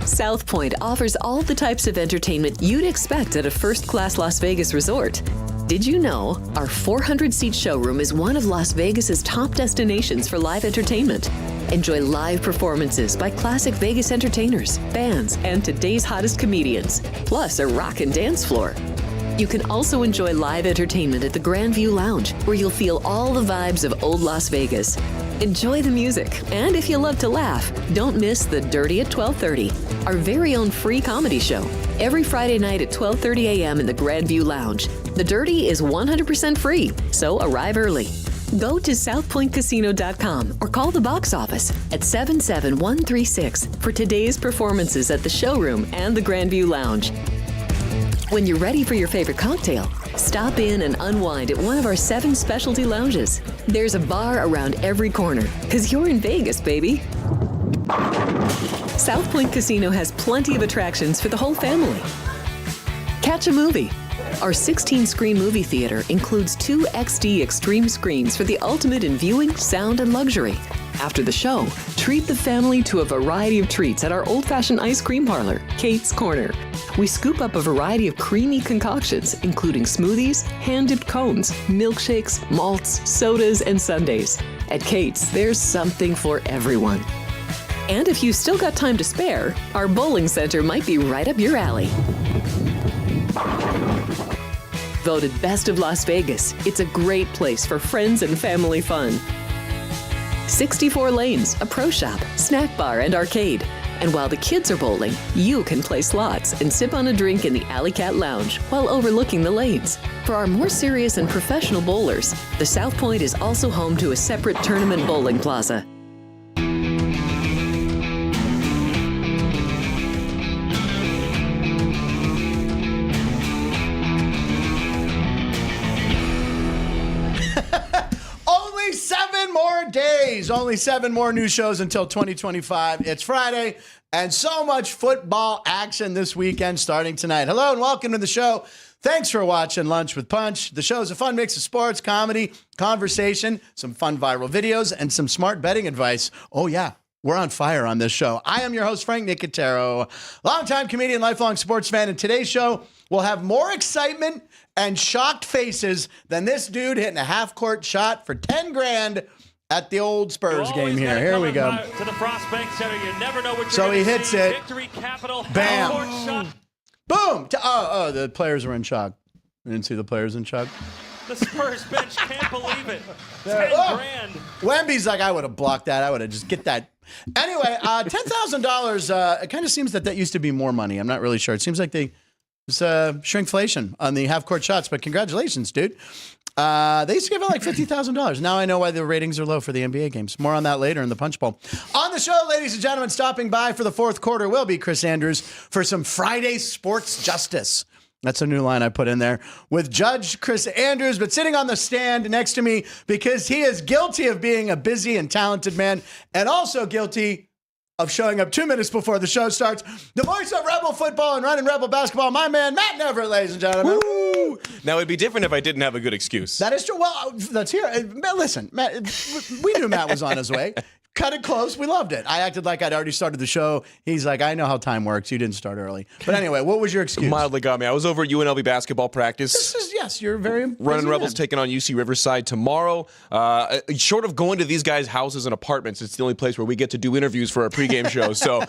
South Point offers all the types of entertainment you'd expect at a first-class Las Vegas resort. Did you know our 400-seat showroom is one of Las Vegas's top destinations for live entertainment? Enjoy live performances by classic Vegas entertainers, bands, and today's hottest comedians, plus a rock and dance floor. You can also enjoy live entertainment at the Grand View Lounge, where you'll feel all the vibes of old Las Vegas. Enjoy the music, and if you love to laugh, don't miss The Dirty at 12:30, our very own free comedy show, every Friday night at 12:30 a.m. in the Grand View Lounge. The Dirty is 100% free, so arrive early. Go to southpointcasino.com or call the box office at 77136 for today's performances at the showroom and the Grand View Lounge. When you're ready for your favorite cocktail, stop in and unwind at one of our 7 specialty lounges. There's a bar around every corner, because you're in Vegas, baby. South Point Casino has plenty of attractions for the whole family. Catch a movie. Our 16-screen movie theater includes 2 XD Extreme screens for the ultimate in viewing, sound, and luxury. After the show, treat the family to a variety of treats at our old-fashioned ice cream parlor, Kate's Corner. We scoop up a variety of creamy concoctions, including smoothies, hand-dipped cones, milkshakes, malts, sodas, and sundaes. At Kate's, there's something for everyone. And if you've still got time to spare, our bowling center might be right up your alley. Voted Best of Las Vegas, it's a great place for friends and family fun. 64 lanes, a pro shop, snack bar, and arcade. And while the kids are bowling, you can play slots and sip on a drink in the Alley Cat Lounge while overlooking the lanes. For our more serious and professional bowlers, the South Point is also home to a separate tournament bowling plaza. Only 7 more new shows until 2025. It's Friday, and so much football action this weekend starting tonight. Hello and welcome to the show. Thanks for watching Lunch with Punch. The show is a fun mix of sports, comedy, conversation, some fun viral videos, and some smart betting advice. Oh yeah, we're on fire on this show. I am your host, Frank Nicotero, longtime comedian, lifelong sports fan, and today's show will have more excitement and shocked faces than this dude hitting a half-court shot for 10 grand at the old Spurs game here. Here we go. To the Frost Bank Center. You never know what you're so he hits see. it. Victory Capital. Bam. Boom. Oh, the players were in shock. I didn't see the players in shock. The Spurs bench can't believe it. 10 grand. Wemby's like, I would have blocked that. I would have just get that. Anyway, $10,000. It kind of seems that used to be more money. I'm not really sure. It seems like it's shrinkflation on the half-court shots, but congratulations, dude. They used to give out like $50,000. Now I know why the ratings are low for the NBA games. More on that later in the Punch Bowl. On the show, ladies and gentlemen, stopping by for the fourth quarter will be Chris Andrews for some Friday Sports Justice. That's a new line I put in there with Judge Chris Andrews, but sitting on the stand next to me because he is guilty of being a busy and talented man and also guilty of showing up 2 minutes before the show starts. The voice of Rebel football and running Rebel basketball, my man, Matt Neverett, ladies and gentlemen. Woo! Now, it'd be different if I didn't have a good excuse. That is true. Well, let's hear it. Listen, Matt, we knew Matt was on his way. Cut it close. We loved it. I acted like I'd already started the show. He's like, I know how time works. You didn't start early. But anyway, what was your excuse? Mildly got me. I was over at UNLV basketball practice. Yes, you're very running Rebels taking on UC Riverside tomorrow. Short of going to these guys' houses and apartments, it's the only place where we get to do interviews for our pregame show. So,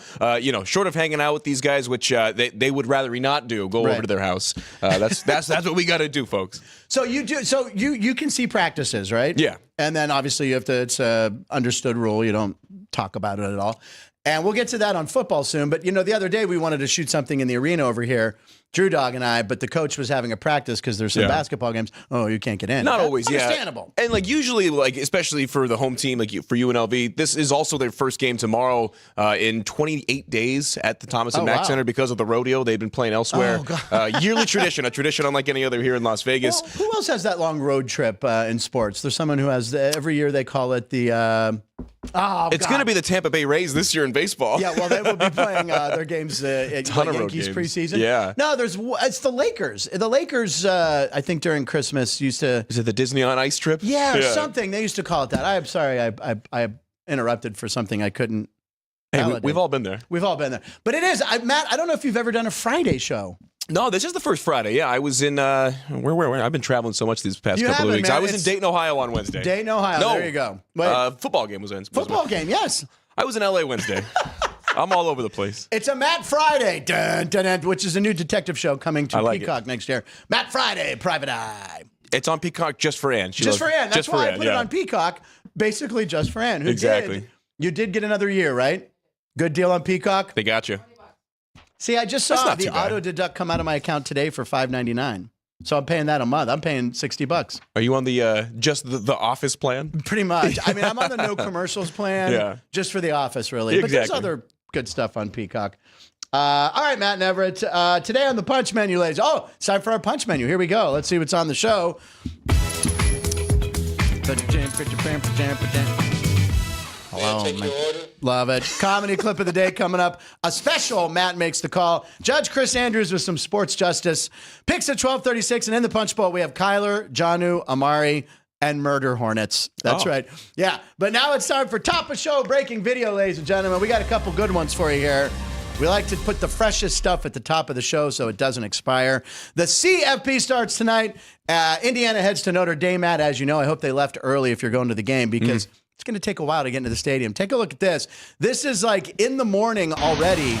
short of hanging out with these guys, which they would rather we not do, go over to their house. That's what we got to do, folks. So you do. So you can see practices, right? Yeah. And then obviously it's a understood rule. You don't talk about it at all. And we'll get to that on football soon. But, the other day we wanted to shoot something in the arena over here, Drew Dog and I, but the coach was having a practice because there's some basketball games. Oh, you can't get in. Not always, Understandable. And usually, especially for the home team, for UNLV, this is also their first game tomorrow in 28 days at the Thomas and Mack Center because of the rodeo they've been playing elsewhere. Yearly tradition, a tradition unlike any other here in Las Vegas. Well, who else has that long road trip in sports? There's someone who has every year they call it the. It's going to be the Tampa Bay Rays this year in baseball. Yeah, well, they will be playing their games at Yankees preseason. Yeah. No, it's the Lakers. The Lakers, I think during Christmas used to. Is it the Disney on Ice trip? Yeah, or something. They used to call it that. I'm sorry, I interrupted for something I couldn't Hey, we've all been there. We've all been there. But it is, Matt, I don't know if you've ever done a Friday show. No, this is the first Friday. Yeah, I was in, where? I've been traveling so much these past couple of weeks. Man. I was in Dayton, Ohio on Wednesday. Dayton, Ohio. No. There you go. Football game was in. Football game, yes. I was in LA Wednesday. I'm all over the place. It's a Matt Friday, dun, dun, dun, which is a new detective show coming to Peacock next year. Matt Friday, Private Eye. It's on Peacock just for Ann. For Ann. That's why I put it on Peacock, basically just for Ann. You did get another year, right? Good deal on Peacock? They got you. See, I just saw the auto deduct come out of my account today for $5.99. So I'm paying that a month. I'm paying $60. Are you on the just the Office plan? Pretty much. I mean, I'm on the no commercials plan, just for the Office, really. Exactly. But there's other good stuff on Peacock. All right, Matt and Everett. Today on the Punch Menu, ladies. Oh, it's time for our Punch Menu. Here we go. Let's see what's on the show. Hello, man. Love it. Comedy clip of the day coming up. A special Matt Makes the Call. Judge Chris Andrews with some sports justice. Picks at 12:36. And in the Punch Bowl, we have Kyler, Jonnu, Amari, and Murder Hornets. That's right. Yeah. But now it's time for Top of Show breaking video, ladies and gentlemen. We got a couple good ones for you here. We like to put the freshest stuff at the top of the show so it doesn't expire. The CFB starts tonight. Indiana heads to Notre Dame, Matt. As you know, I hope they left early if you're going to the game because it's going to take a while to get into the stadium. Take a look at this. This is like in the morning already.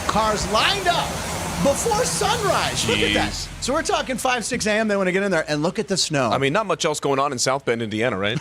Cars lined up before sunrise. Look at that. So we're talking 5, 6 a.m. They want to get in there. And look at the snow. I mean, not much else going on in South Bend, Indiana, right?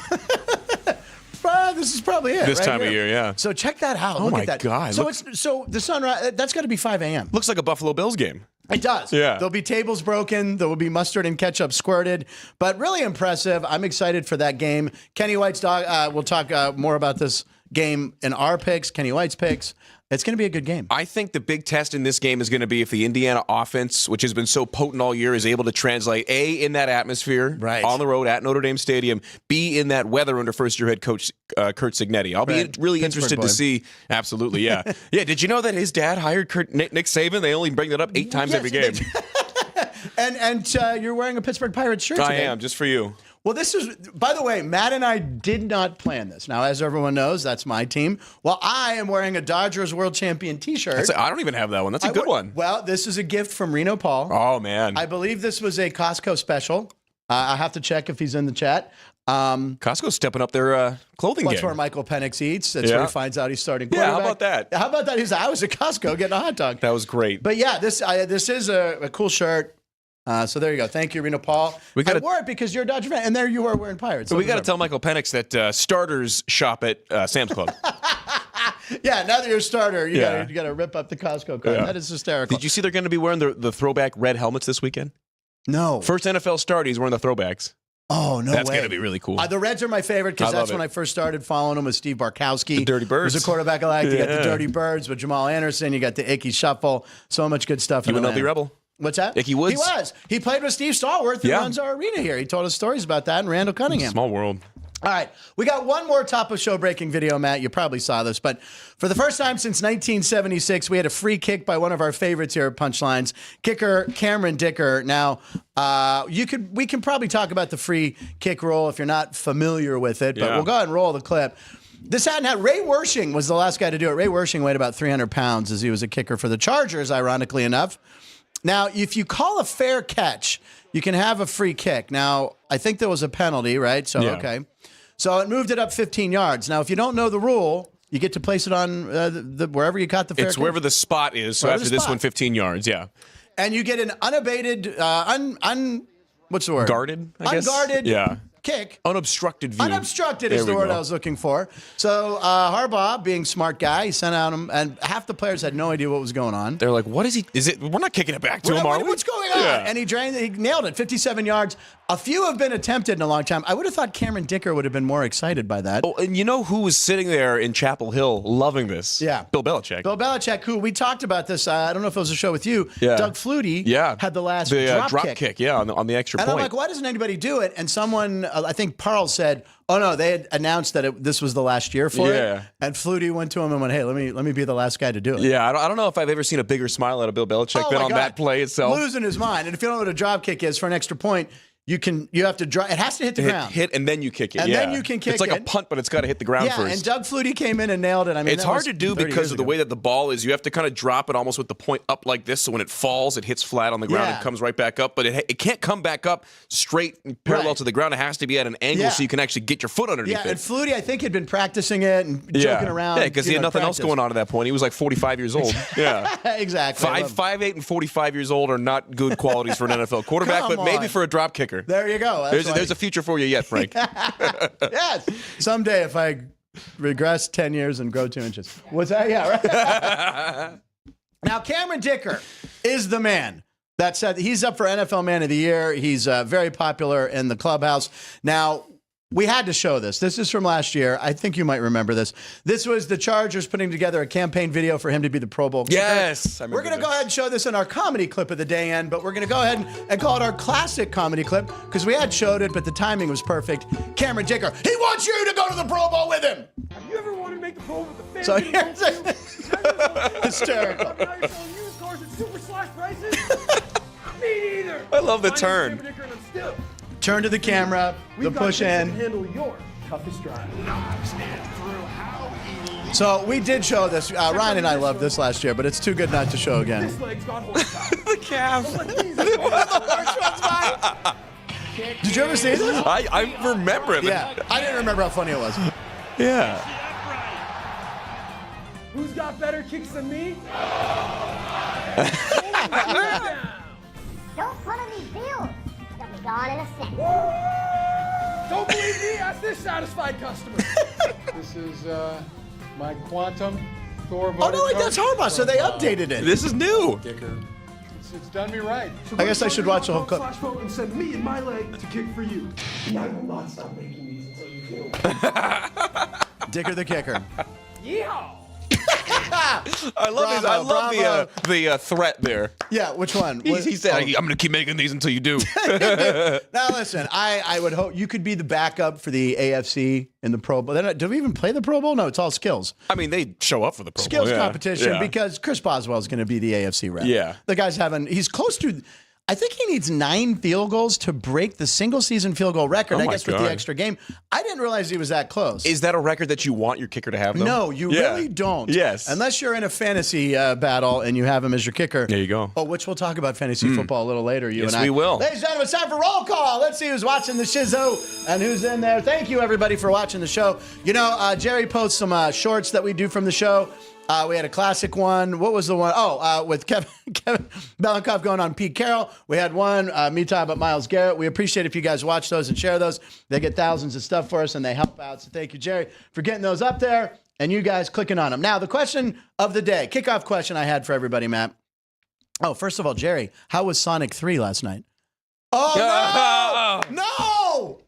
This is probably it. This time of year, yeah. So check that out. Oh, look my at that. God. So the sunrise, that's got to be 5 a.m. Looks like a Buffalo Bills game. It does. Yeah. There'll be tables broken. There will be mustard and ketchup squirted. But really impressive. I'm excited for that game. Kenny White's dog. We'll talk more about this game in our picks, Kenny White's picks. It's going to be a good game. I think the big test in this game is going to be if the Indiana offense, which has been so potent all year, is able to translate, A, in that atmosphere on the road at Notre Dame Stadium, B, in that weather under first-year head coach Kurt Signetti. I'll be really interested to see. Absolutely, yeah. Yeah, did you know that his dad hired Nick Saban? They only bring that up 8 times every game. And you're wearing a Pittsburgh Pirates shirt today. I am, just for you. Well, this is, by the way, Matt and I did not plan this. Now, as everyone knows, that's my team. Well, I am wearing a Dodgers World Champion t-shirt. I don't even have that one. That's a good one. Well, this is a gift from Reno Paul. Oh, man. I believe this was a Costco special. I have to check if he's in the chat. Costco's stepping up their clothing game. That's where Michael Penix eats. That's where he finds out he's starting quarterback. Yeah, how about that? How about that? He's like, I was at Costco getting a hot dog. That was great. But yeah, this is a cool shirt. So there you go. Thank you, Reno Paul. I wore it because you're a Dodger fan, and there you are wearing Pirates. So we got to tell Michael Penix that starters shop at Sam's Club. Yeah, now that you're a starter, you got to rip up the Costco card. Yeah. That is hysterical. Did you see they're going to be wearing the throwback red helmets this weekend? No. First NFL start, he's wearing the throwbacks. Oh, no That's way. going to be really cool. The Reds are my favorite because that's when I first started following them with Steve Barkowski. The Dirty Birds. Who's a quarterback I like. You got the Dirty Birds with Jamal Anderson. You got the Icky Shuffle. So much good stuff. UNLV Rebel. What's that? Icky Woods. He was. He played with Steve Stallworth, who runs our arena here. He told us stories about that, and Randall Cunningham. Small world. All right. We got one more top of show breaking video, Matt. You probably saw this, but for the first time since 1976, we had a free kick by one of our favorites here at Punchlines, kicker Cameron Dicker. Now, we can probably talk about the free kick rule if you're not familiar with it, but we'll go ahead and roll the clip. This hadn't had Ray Wershing was the last guy to do it. Ray Wershing weighed about 300 pounds as he was a kicker for the Chargers, ironically enough. Now, if you call a fair catch, you can have a free kick. Now, I think there was a penalty, right? So, okay. So it moved it up 15 yards. Now, if you don't know the rule, you get to place it on wherever you caught the fair catch. It's wherever the spot is. So after this one, 15 yards, And you get an unabated, what's the word? Guarded, I guess? Unguarded kick. Unobstructed view. Unobstructed is the word I was looking for. So Harbaugh, being a smart guy, he sent out him, and half the players had no idea what was going on. They're like, what is he? Is it? We're not kicking it back to him, are we? What's going on? And he nailed it, 57 yards. A few have been attempted in a long time. I would have thought Cameron Dicker would have been more excited by that. Oh, and you know who was sitting there in Chapel Hill loving this? Yeah. Bill Belichick. Bill Belichick, who we talked about this, I don't know if it was a show with you. Doug Flutie had the last drop kick. On the extra point. And I'm like, why doesn't anybody do it? And someone, I think Parle said, oh no, they had announced that this was the last year for it. And Flutie went to him and went, hey, let me be the last guy to do it. Yeah, I don't know if I've ever seen a bigger smile out of Bill Belichick than on that play itself. Losing his mind. And if you don't know what a drop kick is for an extra point, you have to drive. It has to hit the ground. Hit and then you kick it. And then you can kick it. It's like a punt, but it's got to hit the ground first. And Doug Flutie came in and nailed it. I mean, it's hard to do because of the way that the ball is. You have to kind of drop it almost with the point up like this, so when it falls, it hits flat on the ground and comes right back up. But it can't come back up straight parallel to the ground. It has to be at an angle so you can actually get your foot underneath it. Yeah, and Flutie, I think, had been practicing it and joking around. Yeah, because he had nothing else going on at that point. He was like 45 years old. Yeah, exactly. 5'8" and 45 years old are not good qualities for an NFL quarterback, but maybe for a drop kicker. There you go. There's a future for you yet, Frank. Yes. Someday if I regress 10 years and grow 2 inches. What's that? Yeah, right. Now, Cameron Dicker is the man that said he's up for NFL Man of the Year. He's very popular in the clubhouse. Now, we had to show this. This is from last year. I think you might remember this. This was the Chargers putting together a campaign video for him to be the Pro Bowl kicker. Yes. We're going to go ahead and show this in our comedy clip of the day end, but we're going to go ahead and call it our classic comedy clip because we had showed it, but the timing was perfect. Cameron Dicker, he wants you to go to the Pro Bowl with him. Have you ever wanted to make the Pro Bowl with the fans? So here's hysterical. Now you're selling used cars at super slash prices? Me neither. I love the My name's turn. Cameron Dicker and I'm still. Turn to the camera, the push in. Handle your toughest drive. So we did show this. Ryan and I loved this last year, but it's too good not to show again. This leg's got horsepower. The calf. Did you ever see this? I remember it. Yeah, I didn't remember how funny it was. Yeah. Who's got better kicks than me? Don't put on these bills. They'll be gone in a second. Don't believe me? Ask this satisfied customer. This is my Quantum Thor. Oh, no, wait, that's Harbaugh, so they updated it. This is new. Dicker. It's done me right. I guess I should watch the whole clip. /vote and send me and my leg to kick for you. And I will not stop making these until you do. Dicker the kicker. Yeehaw! I love the threat there. Yeah, which one? He said, I'm going to keep making these until you do. Now, listen, I would hope you could be the backup for the AFC in the Pro Bowl. Do we even play the Pro Bowl? No, it's all skills. I mean, they show up for the Pro Bowl. Skills competition because Chris Boswell is going to be the AFC rep. Yeah. The guy's he's close to, I think he needs 9 field goals to break the single season field goal record, I guess, with the extra game. I didn't realize he was that close. Is that a record that you want your kicker to have, though? No, you really don't. Yes. Unless you're in a fantasy battle and you have him as your kicker. There you go. Oh, which we'll talk about fantasy football a little later, you and I. Yes, we will. Ladies and gentlemen, it's time for roll call. Let's see who's watching the shizzo and who's in there. Thank you, everybody, for watching the show. You know, Jerry posts some shorts that we do from the show. We had a classic one. What was the one? Oh, with Kevin Belenkoff going on Pete Carroll. We had one, me talking about Myles Garrett. We appreciate if you guys watch those and share those. They get thousands of stuff for us, and they help out. So thank you, Jerry, for getting those up there and you guys clicking on them. Now, the question of the day, kickoff question I had for everybody, Matt. Oh, first of all, Jerry, how was Sonic 3 last night? Oh, no! No!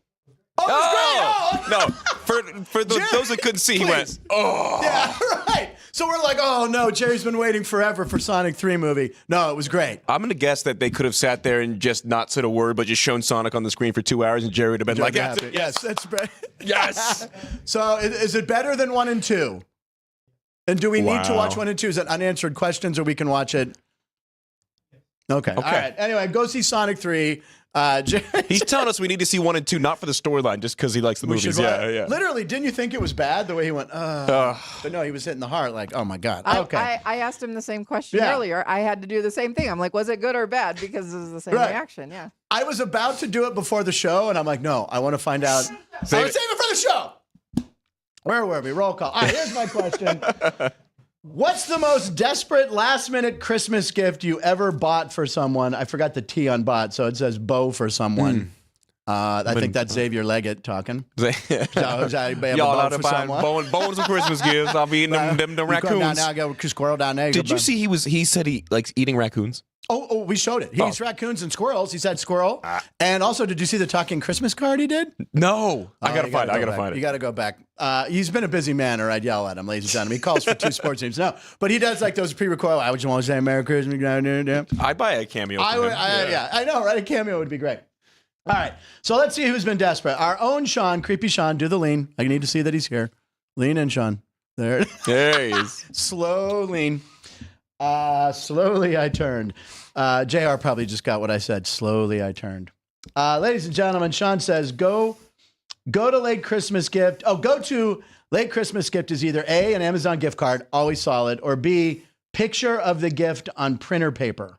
Oh, it was great! Oh, no. For those that couldn't see, he went, oh. Yeah, right. So we're like, oh, no, Jerry's been waiting forever for Sonic 3 movie. No, it was great. I'm going to guess that they could have sat there and just not said a word, but just shown Sonic on the screen for 2 hours, and Jerry would have been like, yes, that's great. Yes. So is it better than 1 and 2? And do we need to watch 1 and 2? Is it unanswered questions, or we can watch it? Okay. All right. Anyway, go see Sonic 3. He's telling us we need to see 1 and 2, not for the storyline, just because he likes the movies. Yeah. Literally, didn't you think it was bad the way he went? But no, he was hitting the heart like, oh my God. Okay. I asked him the same question earlier. I had to do the same thing. I'm like, was it good or bad? Because it was the same reaction. Yeah. I was about to do it before the show, and I'm like, no, I want to find out. Save it for the show. Where were we? Roll call. All right, here's my question. What's the most desperate last-minute Christmas gift you ever bought for someone? I forgot the T on bought, so it says bow for someone. I think that's Xavier Leggett talking. Y'all out to buy bones of Christmas gifts. I'll be eating them raccoons. Now I go squirrel down there. Did you see he said he likes eating raccoons? Oh, we showed it. He eats raccoons and squirrels. He said squirrel. And also, did you see the talking Christmas card he did? No. I got to find it. You got to go back. He's been a busy man, or I'd yell at him, ladies and gentlemen. He calls for 2 sports teams. No, but he does like those pre-recorded. I would you want to say Merry Christmas? I'd buy a cameo. Yeah, I know, right? A cameo would be great. All right. So let's see who's been desperate. Our own Sean, Creepy Sean, do the lean. I need to see that he's here. Lean in, Sean. There he is. Slow lean. Slowly I turned. JR probably just got what I said. Slowly I turned. Ladies and gentlemen, Sean says, go to late Christmas gift. Oh, go to late Christmas gift is either A, an Amazon gift card, always solid, or B, picture of the gift on printer paper.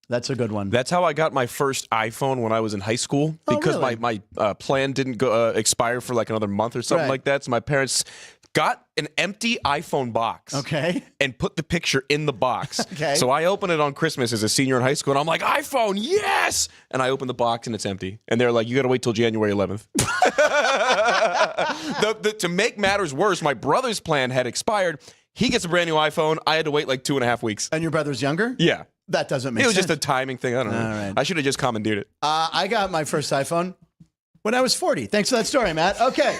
That's a good one. That's how I got my first iPhone when I was in high school because really? my plan didn't go expire for like another month or something like that. So my parents got an empty iPhone box. And put the picture in the box. So I opened it on Christmas as a senior in high school, and I'm like, iPhone, yes! And I opened the box, and it's empty. And they're like, you got to wait till January 11th. To make matters worse, my brother's plan had expired. He gets a brand new iPhone. I had to wait like 2.5 weeks. And your brother's younger? Yeah. That doesn't make sense. It was just a timing thing. I don't know. All right. I should have just commandeered it. I got my first iPhone when I was 40. Thanks for that story, Matt. Okay.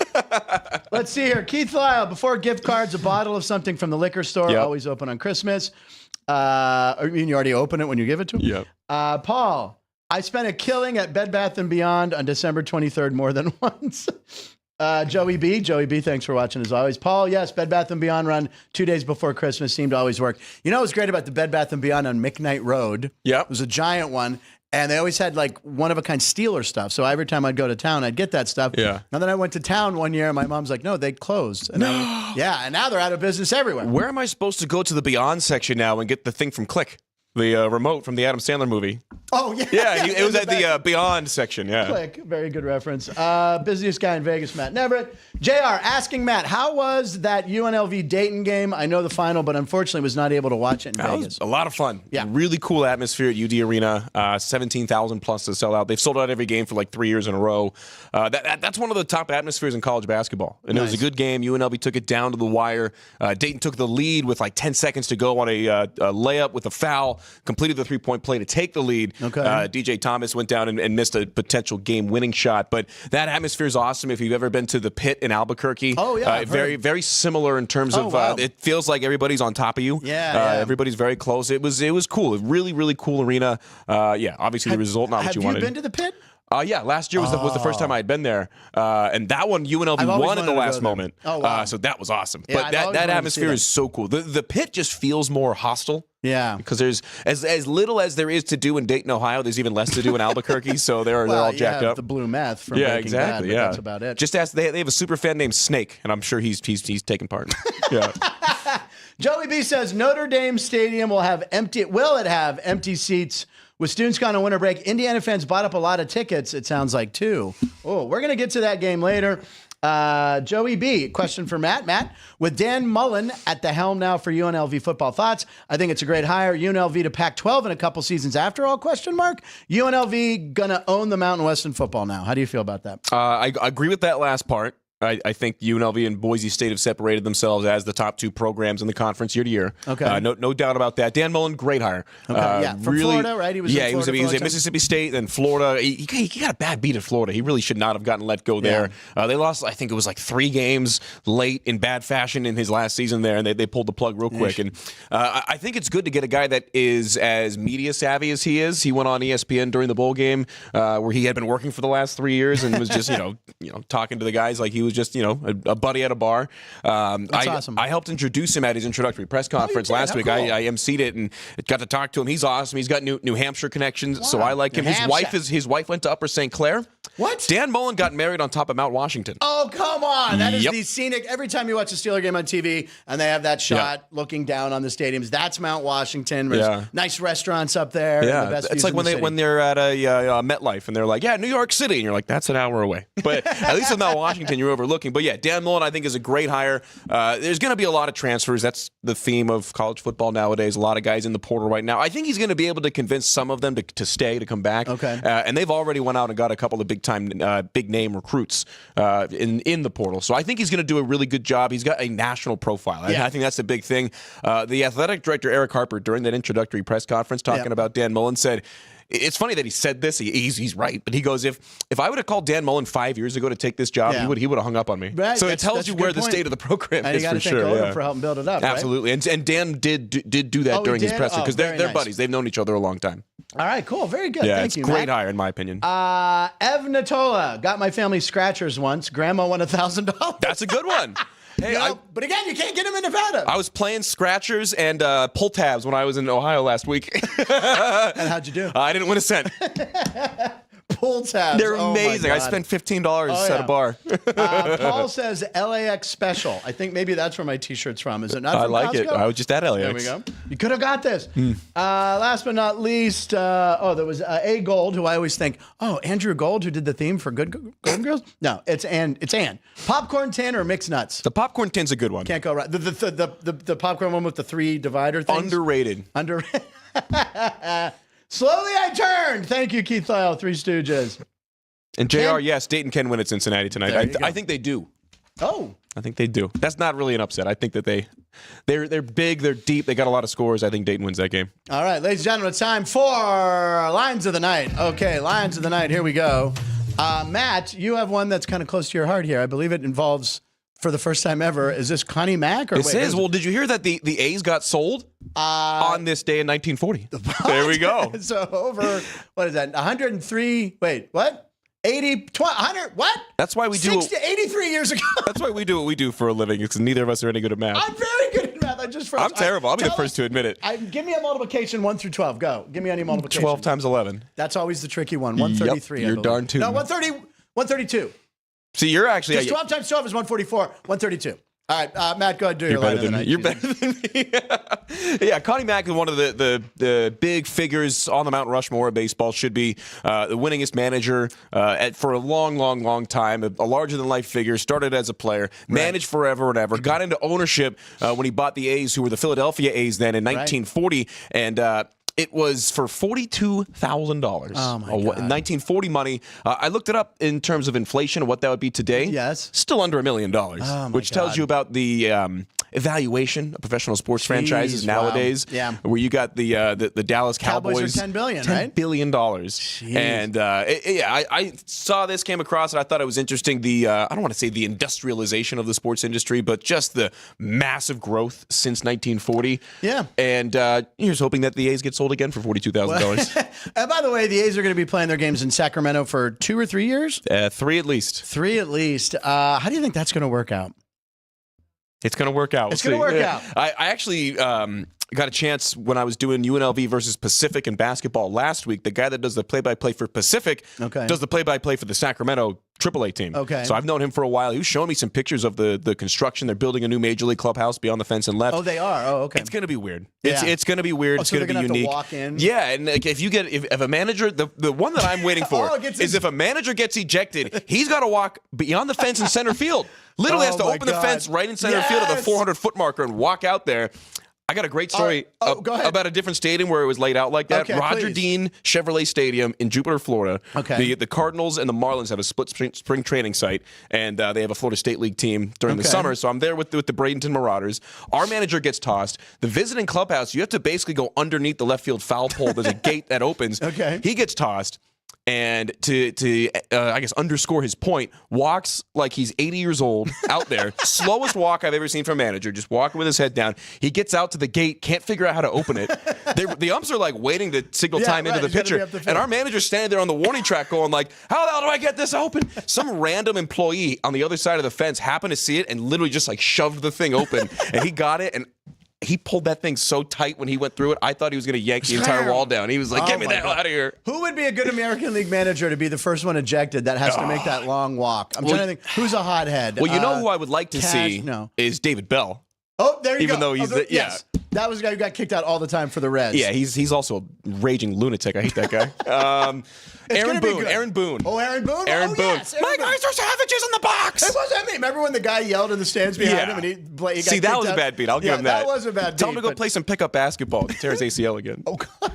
Let's see here. Keith Lyle, before gift cards, a bottle of something from the liquor store, always open on Christmas. I mean, you already open it when you give it to him? Yeah. Paul, I spent a killing at Bed Bath & Beyond on December 23rd more than once. Joey B, thanks for watching as always. Paul, yes, Bed Bath & Beyond run 2 days before Christmas seemed to always work. You know what's great about the Bed Bath & Beyond on McKnight Road? It was a giant one, and they always had like one-of-a-kind Steeler stuff. So every time I'd go to town, I'd get that stuff. And then I went to town one year, and my mom's like, no, they closed. And and now they're out of business everywhere. Where am I supposed to go to the Beyond section now and get the thing from Click? The remote from the Adam Sandler movie. Oh, yeah. Yeah, it was at the Beyond section, Click. Very good reference. Busiest guy in Vegas, Matt Neverett. JR, asking Matt, how was that UNLV Dayton game? I know the final, but unfortunately was not able to watch it in Vegas. Was a lot of fun. Yeah. Really cool atmosphere at UD Arena. 17,000 plus to sell out. They've sold out every game for like 3 years in a row. That's one of the top atmospheres in college basketball. And it was a good game. UNLV took it down to the wire. Dayton took the lead with like 10 seconds to go on a layup with a foul. Completed the three-point play to take the lead. DJ Thomas went down and missed a potential game-winning shot. But that atmosphere is awesome. If you've ever been to the Pit in Albuquerque, very, very similar in terms of it feels like everybody's on top of you. Everybody's very close. It was cool. A really, really cool arena. Obviously the result not what you wanted. Have you been to the Pit? Last year was the first time I had been there, and that one UNLV won at the last moment. So that was awesome. Yeah, but that atmosphere is so cool. The Pit just feels more hostile. Yeah, because there's as little as there is to do in Dayton, Ohio. There's even less to do in Albuquerque. So they're all jacked up. The blue meth from Breaking Bad, but that's about it. Just ask. They have a super fan named Snake, and I'm sure he's taking part. Joey B says Notre Dame Stadium will have empty seats. With students gone on winter break, Indiana fans bought up a lot of tickets, it sounds like, too. Oh, we're going to get to that game later. Joey B, question for Matt. Matt, with Dan Mullen at the helm now for UNLV football, thoughts? I think it's a great hire. UNLV to Pac-12 in a couple seasons after all, question mark? UNLV going to own the Mountain West in football now. How do you feel about that? I agree with that last part. I think UNLV and Boise State have separated themselves as the top two programs in the conference year to year. No doubt about that. Dan Mullen, great hire. From Florida, right? He was at Mississippi State, then Florida. He got a bad beat at Florida. He really should not have gotten let go there. They lost, I think it was like 3 games late in bad fashion in his last season there, and they pulled the plug real quick. And I think it's good to get a guy that is as media savvy as he is. He went on ESPN during the bowl game where he had been working for the last 3 years and was just talking to the guys like he was just a buddy at a bar. That's awesome. I helped introduce him at his introductory press conference last week. Cool. I emceed it and got to talk to him. He's awesome. He's got New Hampshire connections, so I like him. His wife went to Upper St. Clair. What? Dan Mullen got married on top of Mount Washington. Oh, come on. That is the scenic. Every time you watch a Steeler game on TV and they have that shot looking down on the stadiums, that's Mount Washington. There's nice restaurants up there. Yeah, the best it's like when they're at a MetLife and they're like, New York City. And you're like, that's an hour away. But at least with Mount Washington, you're overlooking. But Dan Mullen, I think, is a great hire. There's going to be a lot of transfers. That's the theme of college football nowadays. A lot of guys in the portal right now. I think he's going to be able to convince some of them to stay, to come back. And they've already went out and got a couple of big name recruits in the portal. So I think he's going to do a really good job. He's got a national profile. I think that's the big thing. The athletic director, Eric Harper, during that introductory press conference talking about Dan Mullen said, it's funny that he said this. He's right, but he goes, if I would have called Dan Mullen 5 years ago to take this job, he would have hung up on me. Right, so it tells you where the state of the program and is for sure. And you got to thank Odom for helping build it up. Absolutely, right? and Dan did do that during his presser because they're buddies. They've known each other a long time. All right, cool, very good. Yeah, Thank you, great Matt. hire in my opinion. Ev Natola got my family scratchers once. Grandma won $1,000. That's a good one. Hey, but again, you can't get them in Nevada. I was playing scratchers and pull tabs when I was in Ohio last week. And how'd you do? I didn't win a cent. pull tabs. They're Oh, my amazing. I God. spent $15 at yeah. a bar. Paul says LAX special. I think maybe that's where my T-shirt's from. Is it not? I from like it. Costco? I was just at LAX. There we go. You could have got this. Last but not least, there was A Gold, who I always think, Andrew Gold, who did the theme for Golden Girls. No, it's Ann. It's Ann. Popcorn tin or mixed nuts? The popcorn tin's a good one. Can't go right. The popcorn one with the 3 divider things. Underrated. Slowly I turned. Thank you, Keith Lyle, Three Stooges. And JR, yes, Dayton can win at Cincinnati tonight. I think they do. Oh. I think they do. That's not really an upset. I think that they're big, they're deep, they got a lot of scores. I think Dayton wins that game. All right, ladies and gentlemen, it's time for Lines of the Night. Okay, Lines of the Night, here we go. Matt, you have one that's kind of close to your heart here. I believe it involves, for the first time ever, is this Connie Mack? Or This is. Well, did you hear that the A's got sold on this day in 1940? There we go. So over, what is that, 103, wait, what? 80, 100, what? That's why we do 83 years ago. That's why we do what we do for a living, because neither of us are any good at math. I'm very good at math. I'm terrible. I'll be the first to admit it. Give me a multiplication 1 through 12. Go. Give me any multiplication. 12 times 11. That's always the tricky one. 133. Yep, you're darn tootin'. No, 132. See, you're actually... Because 12 times 12 is 144. 132. All right, Matt, go ahead and do your line of the night. You're better than me. Yeah, Connie Mack is one of the big figures on the Mount Rushmore of baseball. Should be the winningest manager for a long time. A larger-than-life figure. Started as a player. Managed forever and ever. Got into ownership when he bought the A's, who were the Philadelphia A's then in 1940. And... it was for $42,000. Oh, my God. 1940 money. I looked it up in terms of inflation and what that would be today. Yes. Still under $1 million, which tells you about the evaluation of professional sports franchises nowadays. Wow. Yeah. Where you got the Dallas Cowboys. Are $10 billion, right? $10 billion. And I saw this, came across it. I thought it was interesting. I don't want to say the industrialization of the sports industry, but just the massive growth since 1940. Yeah. And here's hoping that the A's get sold again for $42,000. And by the way, the A's are going to be playing their games in Sacramento for 2 or 3 years? 3 at least. 3 at least. How do you think that's going to work out? It's going to work out. It's going to work out. I actually got a chance when I was doing UNLV versus Pacific in basketball last week. The guy that does the play-by-play for Pacific does the play-by-play for the Sacramento AAA team. Okay. So I've known him for a while. He was showing me some pictures of the construction. They're building a new Major League clubhouse beyond the fence and left. Oh, they are? Oh, okay. It's going to be weird. Yeah. It's going to be weird. It's so going to be have unique. To walk in? Yeah, and like, if a manager, the one that I'm waiting for is if a manager gets ejected, he's got to walk beyond the fence in center field. Literally has to open the fence right in center field at the 400-foot marker and walk out there. I got a great story about a different stadium where it was laid out like that. Okay, Roger Dean Chevrolet Stadium in Jupiter, Florida. Okay. The Cardinals and the Marlins have a split spring training site, and they have a Florida State League team during the summer. So I'm there with the Bradenton Marauders. Our manager gets tossed. The visiting clubhouse, you have to basically go underneath the left field foul pole. There's a gate that opens. Okay. He gets tossed. And to I guess underscore his point, walks like he's 80 years old out there. Slowest walk I've ever seen from a manager, just walking with his head down. He gets out to the gate, can't figure out how to open it. The umps are like waiting to signal time into the pitcher. And our manager's standing there on the warning track going like, how the hell do I get this open? Some random employee on the other side of the fence happened to see it and literally just like shoved the thing open. And he got it, and he pulled that thing so tight when he went through it, I thought he was going to yank the entire wall down. He was like, get me the hell out of here. Who would be a good American League manager to be the first one ejected that has to make that long walk? I'm trying to think. Who's a hothead? Well, you know who I would like to see is David Bell. Oh, there you go. Even though he's yes. That was the guy who got kicked out all the time for the Reds. Yeah, he's also a raging lunatic. I hate that guy. Aaron Boone. Aaron Boone? Aaron Boone. Yes, My guys are savages in the box. It wasn't me. Remember when the guy yelled in the stands behind him and he got See, that was out? a bad beat. I'll give him that. That was a bad beat. Tell him to go play some pickup basketball. Tear his ACL again. Oh, God.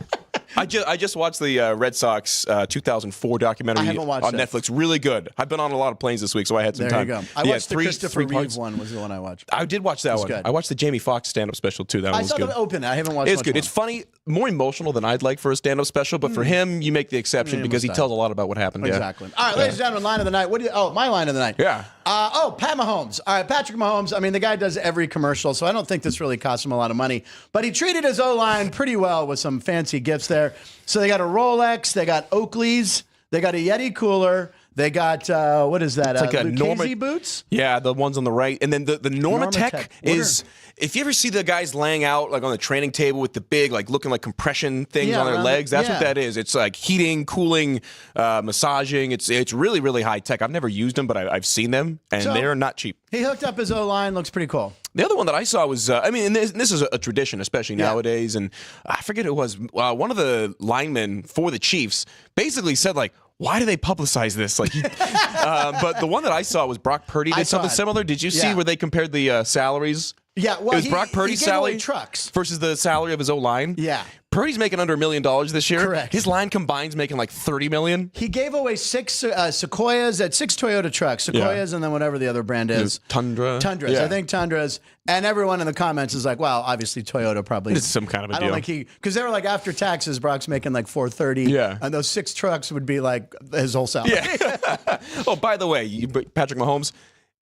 I just watched the Red Sox 2004 documentary on Netflix. Really good. I've been on a lot of planes this week, so I had some time. There you go. I watched the Christopher Reeve one was the one I watched. I did watch that one. Good. I watched the Jamie Foxx stand-up special, too. That one was good. I saw the open. I haven't watched it. It's good. It's funny, more emotional than I'd like for a stand-up special, but for him, you make the exception because he tells a lot about what happened. Exactly. All right, ladies and gentlemen, line of the night. My line of the night. Yeah. Pat Mahomes. All right, Patrick Mahomes. I mean, the guy does every commercial, so I don't think this really cost him a lot of money. But he treated his O-line pretty well with some fancy gifts there. So they got a Rolex, they got Oakley's, they got a Yeti cooler, They got, what is that? It's like a Lucchese boots? Yeah, the ones on the right. And then the Normatec Normatec. is, if you ever see the guys laying out like on the training table with the big, like looking like compression things on their legs, that's what that is. It's like heating, cooling, massaging. It's really, really high tech. I've never used them, but I've seen them, and they're not cheap. He hooked up his O-line. Looks pretty cool. The other one that I saw was, and this is a tradition, especially nowadays, and I forget who it was. One of the linemen for the Chiefs basically said, like, why do they publicize this? Like, but the one that I saw was Brock Purdy did something similar. Did you see where they compared the salaries? Yeah, well, it was Brock Purdy's salary trucks versus the salary of his O-line. Yeah. Purdy's making under $1 million this year. Correct. His line combined's making like $30 million. He gave away 6 Sequoias at 6 Toyota trucks. Sequoias and then whatever the other brand is. Tundras. I think Tundras. And everyone in the comments is like, well, obviously Toyota probably. It's some kind of a deal. I don't think because they were like, after taxes, Brock's making like $430. Yeah. And those 6 trucks would be like his whole salary. Yeah. Oh, by the way, Patrick Mahomes,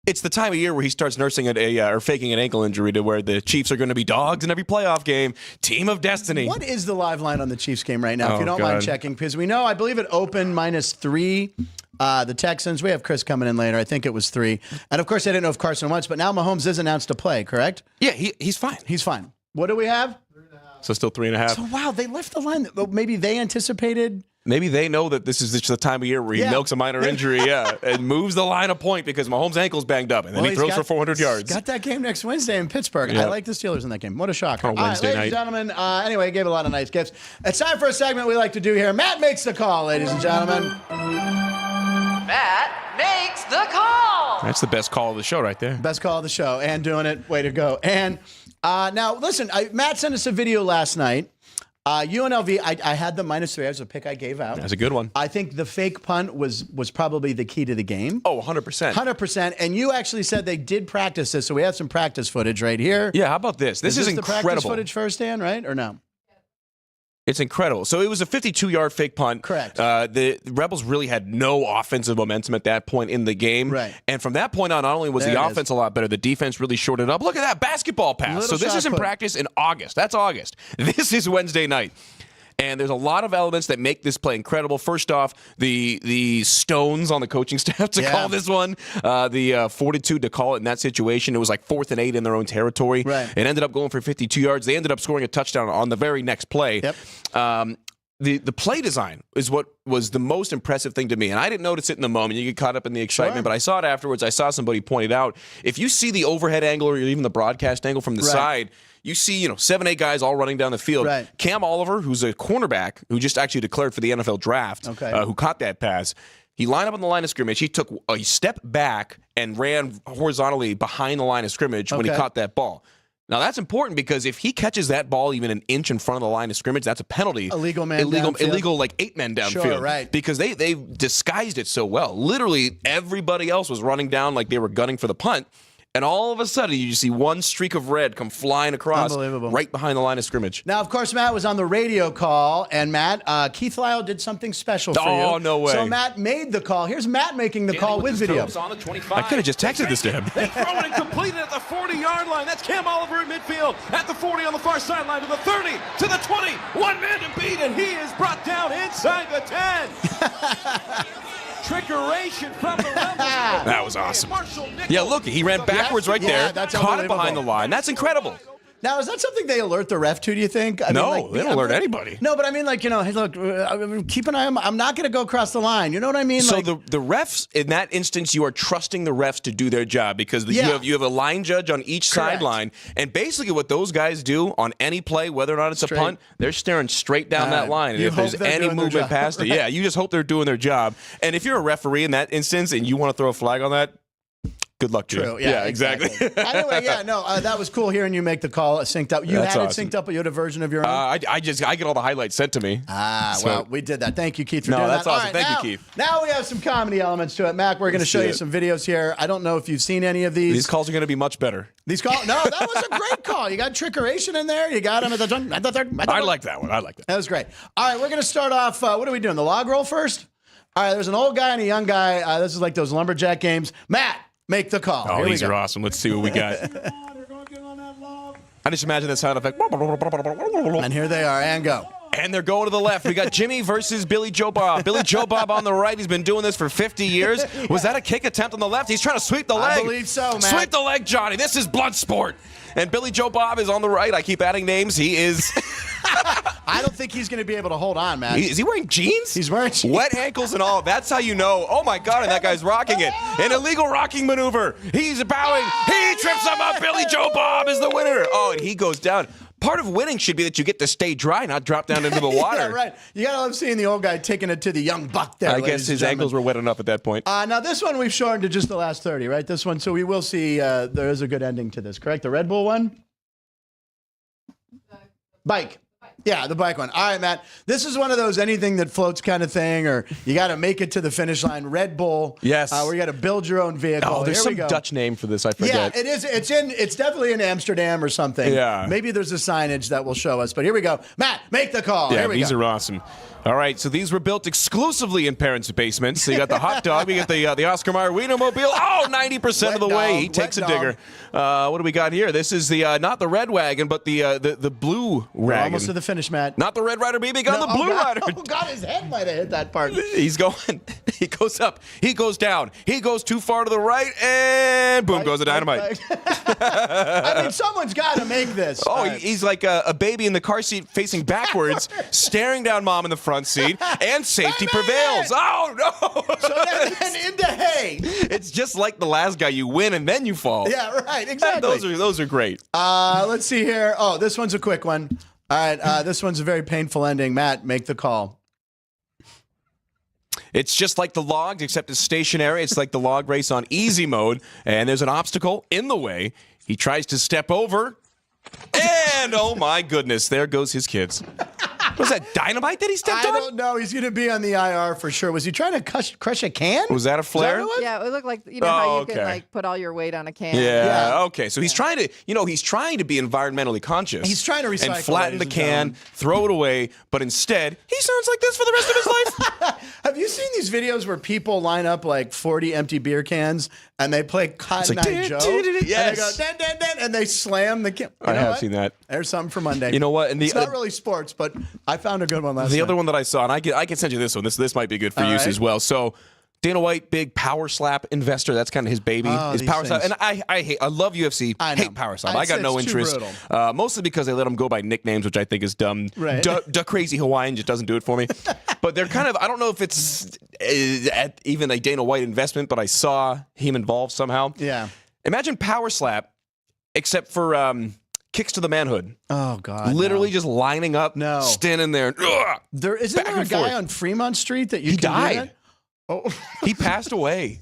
it's the time of year where he starts nursing or faking an ankle injury to where the Chiefs are going to be dogs in every playoff game. Team of destiny. What is the live line on the Chiefs game right now? If you don't mind checking, because we know, I believe it opened -3. The Texans, we have Chris coming in later. I think it was 3. And of course, I didn't know if Carson Wentz, but now Mahomes is announced to play, correct? Yeah, he's fine. He's fine. What do we have? 3.5. So still 3.5. So wow, they left the line. Maybe they anticipated. Maybe they know that this is just the time of year where he milks a minor injury, and moves the line a point because Mahomes' ankle's banged up, and then he throws for 400 yards. Got that game next Wednesday in Pittsburgh. Yep. I like the Steelers in that game. What a shocker. On Wednesday ladies night. and gentlemen, anyway, he gave a lot of nice gifts. It's time for a segment we like to do here. Matt makes the call, ladies and gentlemen. Matt makes the call. That's the best call of the show right there. Best call of the show, and doing it. Way to go. And now, listen, Matt sent us a video last night. UNLV, I had the -3. That was a pick I gave out. That's a good one. I think the fake punt was probably the key to the game. Oh, 100%. 100%. And you actually said they did practice this, so we have some practice footage right here. Yeah, how about this? This is the practice incredible. footage first, Dan, right? Or no? It's incredible. So it was a 52-yard fake punt. Correct. The Rebels really had no offensive momentum at that point in the game. Right. And from that point on, not only was the offense a lot better, the defense really shorted up. Look at that basketball pass. So this is in practice in August. That's August. This is Wednesday night. And there's a lot of elements that make this play incredible. First off, the stones on the coaching staff to call this one, the fortitude to call it in that situation. It was like 4th and 8 in their own territory. Right. It ended up going for 52 yards. They ended up scoring a touchdown on the very next play. Yep. The play design is what was the most impressive thing to me. And I didn't notice it in the moment. You get caught up in the excitement, but I saw it afterwards. I saw somebody point it out. If you see the overhead angle or even the broadcast angle from the side, you see, 7, 8 guys all running down the field. Right. Cam Oliver, who's a cornerback, who just actually declared for the NFL draft, who caught that pass, he lined up on the line of scrimmage. He took a step back and ran horizontally behind the line of scrimmage when he caught that ball. Now, that's important because if he catches that ball even an inch in front of the line of scrimmage, that's a penalty. Illegal like 8 men downfield. Sure, right. Because they disguised it so well. Literally, everybody else was running down like they were gunning for the punt. And all of a sudden, you just see one streak of red come flying across right behind the line of scrimmage. Now, of course, Matt was on the radio call, and Matt, Keith Lyle did something special for you. Oh, no way. So Matt made the call. Here's Matt making the call with video. On the 25. I could have just texted this to him. They throw it and complete it at the 40-yard line. That's Cam Oliver in midfield at the 40 on the far sideline to the 30 to the 20. One man to beat, and he is brought down inside the 10. Trickeration from the Rebels. That was awesome. Yeah, look, he ran backwards right there, that's caught it behind the line. That's incredible. Now, is that something they alert the ref to, do you think? No, they don't alert anybody. No, but I mean, hey, look, keep an eye on. I'm not going to go across the line. You know what I mean? So the refs, in that instance, you are trusting the refs to do their job because you have a line judge on each sideline. And basically what those guys do on any play, whether or not it's a punt, they're staring straight down that line. And if there's any movement past it, you just hope they're doing their job. And if you're a referee in that instance and you want to throw a flag on that, good luck to you. Yeah, exactly. Anyway, that was cool hearing you make the call synced up. You had it synced up, but you had a version of your own? I get all the highlights sent to me. Well, we did that. Thank you, Keith, for doing that. That's awesome. Right, Thank you, Keith. Now we have some comedy elements to it. Mac, we're going to show you some videos here. I don't know if you've seen any of these. These calls are going to be much better. No, that was a great call. You got trickeration in there. You got him at the third. I like that one. That was great. All right, we're going to start off. What are we doing? The log roll first? All right, there's an old guy and a young guy. This is like those lumberjack games. Matt, make the call. Oh, these are awesome. Let's see what we got. I just imagine that sound effect. And here they are, and go. And they're going to the left. We got Jimmy versus Billy Joe Bob. Billy Joe Bob on the right. He's been doing this for 50 years. Was that a kick attempt on the left? He's trying to sweep the leg. I believe so, man. Sweep the leg, Johnny. This is blood sport. And Billy Joe Bob is on the right. I keep adding names. He is. I don't think he's going to be able to hold on, man. Is he wearing jeans? He's wearing jeans. Wet ankles and all. That's how you know. Oh, my God. And that guy's rocking it. An illegal rocking maneuver. He's bowing. He trips him up. Billy Joe Bob is the winner. Oh, and he goes down. Part of winning should be that you get to stay dry, not drop down into the water. Yeah, right. You got to love seeing the old guy taking it to the young buck there. I guess his ankles were wet enough at that point. Now, this one we've shortened to just the last 30, right? This one. So we will see there is a good ending to this, correct? The Red Bull one? Bike. Yeah, the bike one. All right, Matt. This is one of those anything that floats kind of thing, or you got to make it to the finish line. Red Bull. Yes. Where you got to build your own vehicle. Oh, there's some Dutch name for this. I forget. Yeah, it is. It's definitely in Amsterdam or something. Yeah. Maybe there's a signage that will show us. But here we go. Matt, make the call. Yeah, here we these go. are awesome. All right, so these were built exclusively in parents' basements. So you got the hot dog, we got the Oscar Mayer Wienermobile. Oh, 90% of the way, he takes a digger. What do we got here? This is the not the red wagon, but the blue We're wagon. almost to the finish, Matt. Not the Red Rider BB gun, the Blue Rider. Oh, God, his head might have hit that part. He's going. He goes up. He goes down. He goes too far to the right, and boom goes the dynamite. I mean, someone's got to make this. Oh, he's like a baby in the car seat facing backwards, staring down mom in the front seat, and safety prevails. Oh, no. So then into hay. It's just like the last guy. You win, and then you fall. Yeah, right. Exactly. Those are great. Let's see here. Oh, this one's a quick one. All right, this one's a very painful ending. Matt, make the call. It's just like the logs, except it's stationary. It's like the log race on easy mode, and there's an obstacle in the way. He tries to step over, and oh my goodness, there goes his kids. Was that dynamite that he stepped on? I don't know. He's going to be on the IR for sure. Was he trying to crush a can? Was that a flare? Yeah, it looked like, you know how you can like put all your weight on a can. Yeah. Okay. So he's trying to, he's trying to be environmentally conscious. He's trying to recycle, and flatten the can, throw it away, but instead he sounds like this for the rest of his life. Have you seen these videos where people line up like 40 empty beer cans and they play Cotton Eye Joe? Yes. And they go, "Dan, Dan, Dan," and they slam the can. I have seen that. There's something for Monday. You know what? And it's not really sports, but I found a good one last The night. other one that I saw, and I can send you this one. This might be good for All use right. as well. So Dana White, big power slap investor. That's kind of his baby. His these power slap. things. And I love UFC. I know. Hate power slap. I'd I got say no it's too interest. brutal. Mostly because they let them go by nicknames, which I think is dumb. Right. Duh Crazy Hawaiian just doesn't do it for me. But they're kind of, I don't know if it's even a Dana White investment, but I saw him involved somehow. Yeah. Imagine power slap, except for kicks to the manhood. Oh, God. Literally just lining up, standing there. Isn't there a guy on Fremont Street that you can died. do that? Oh. He passed away.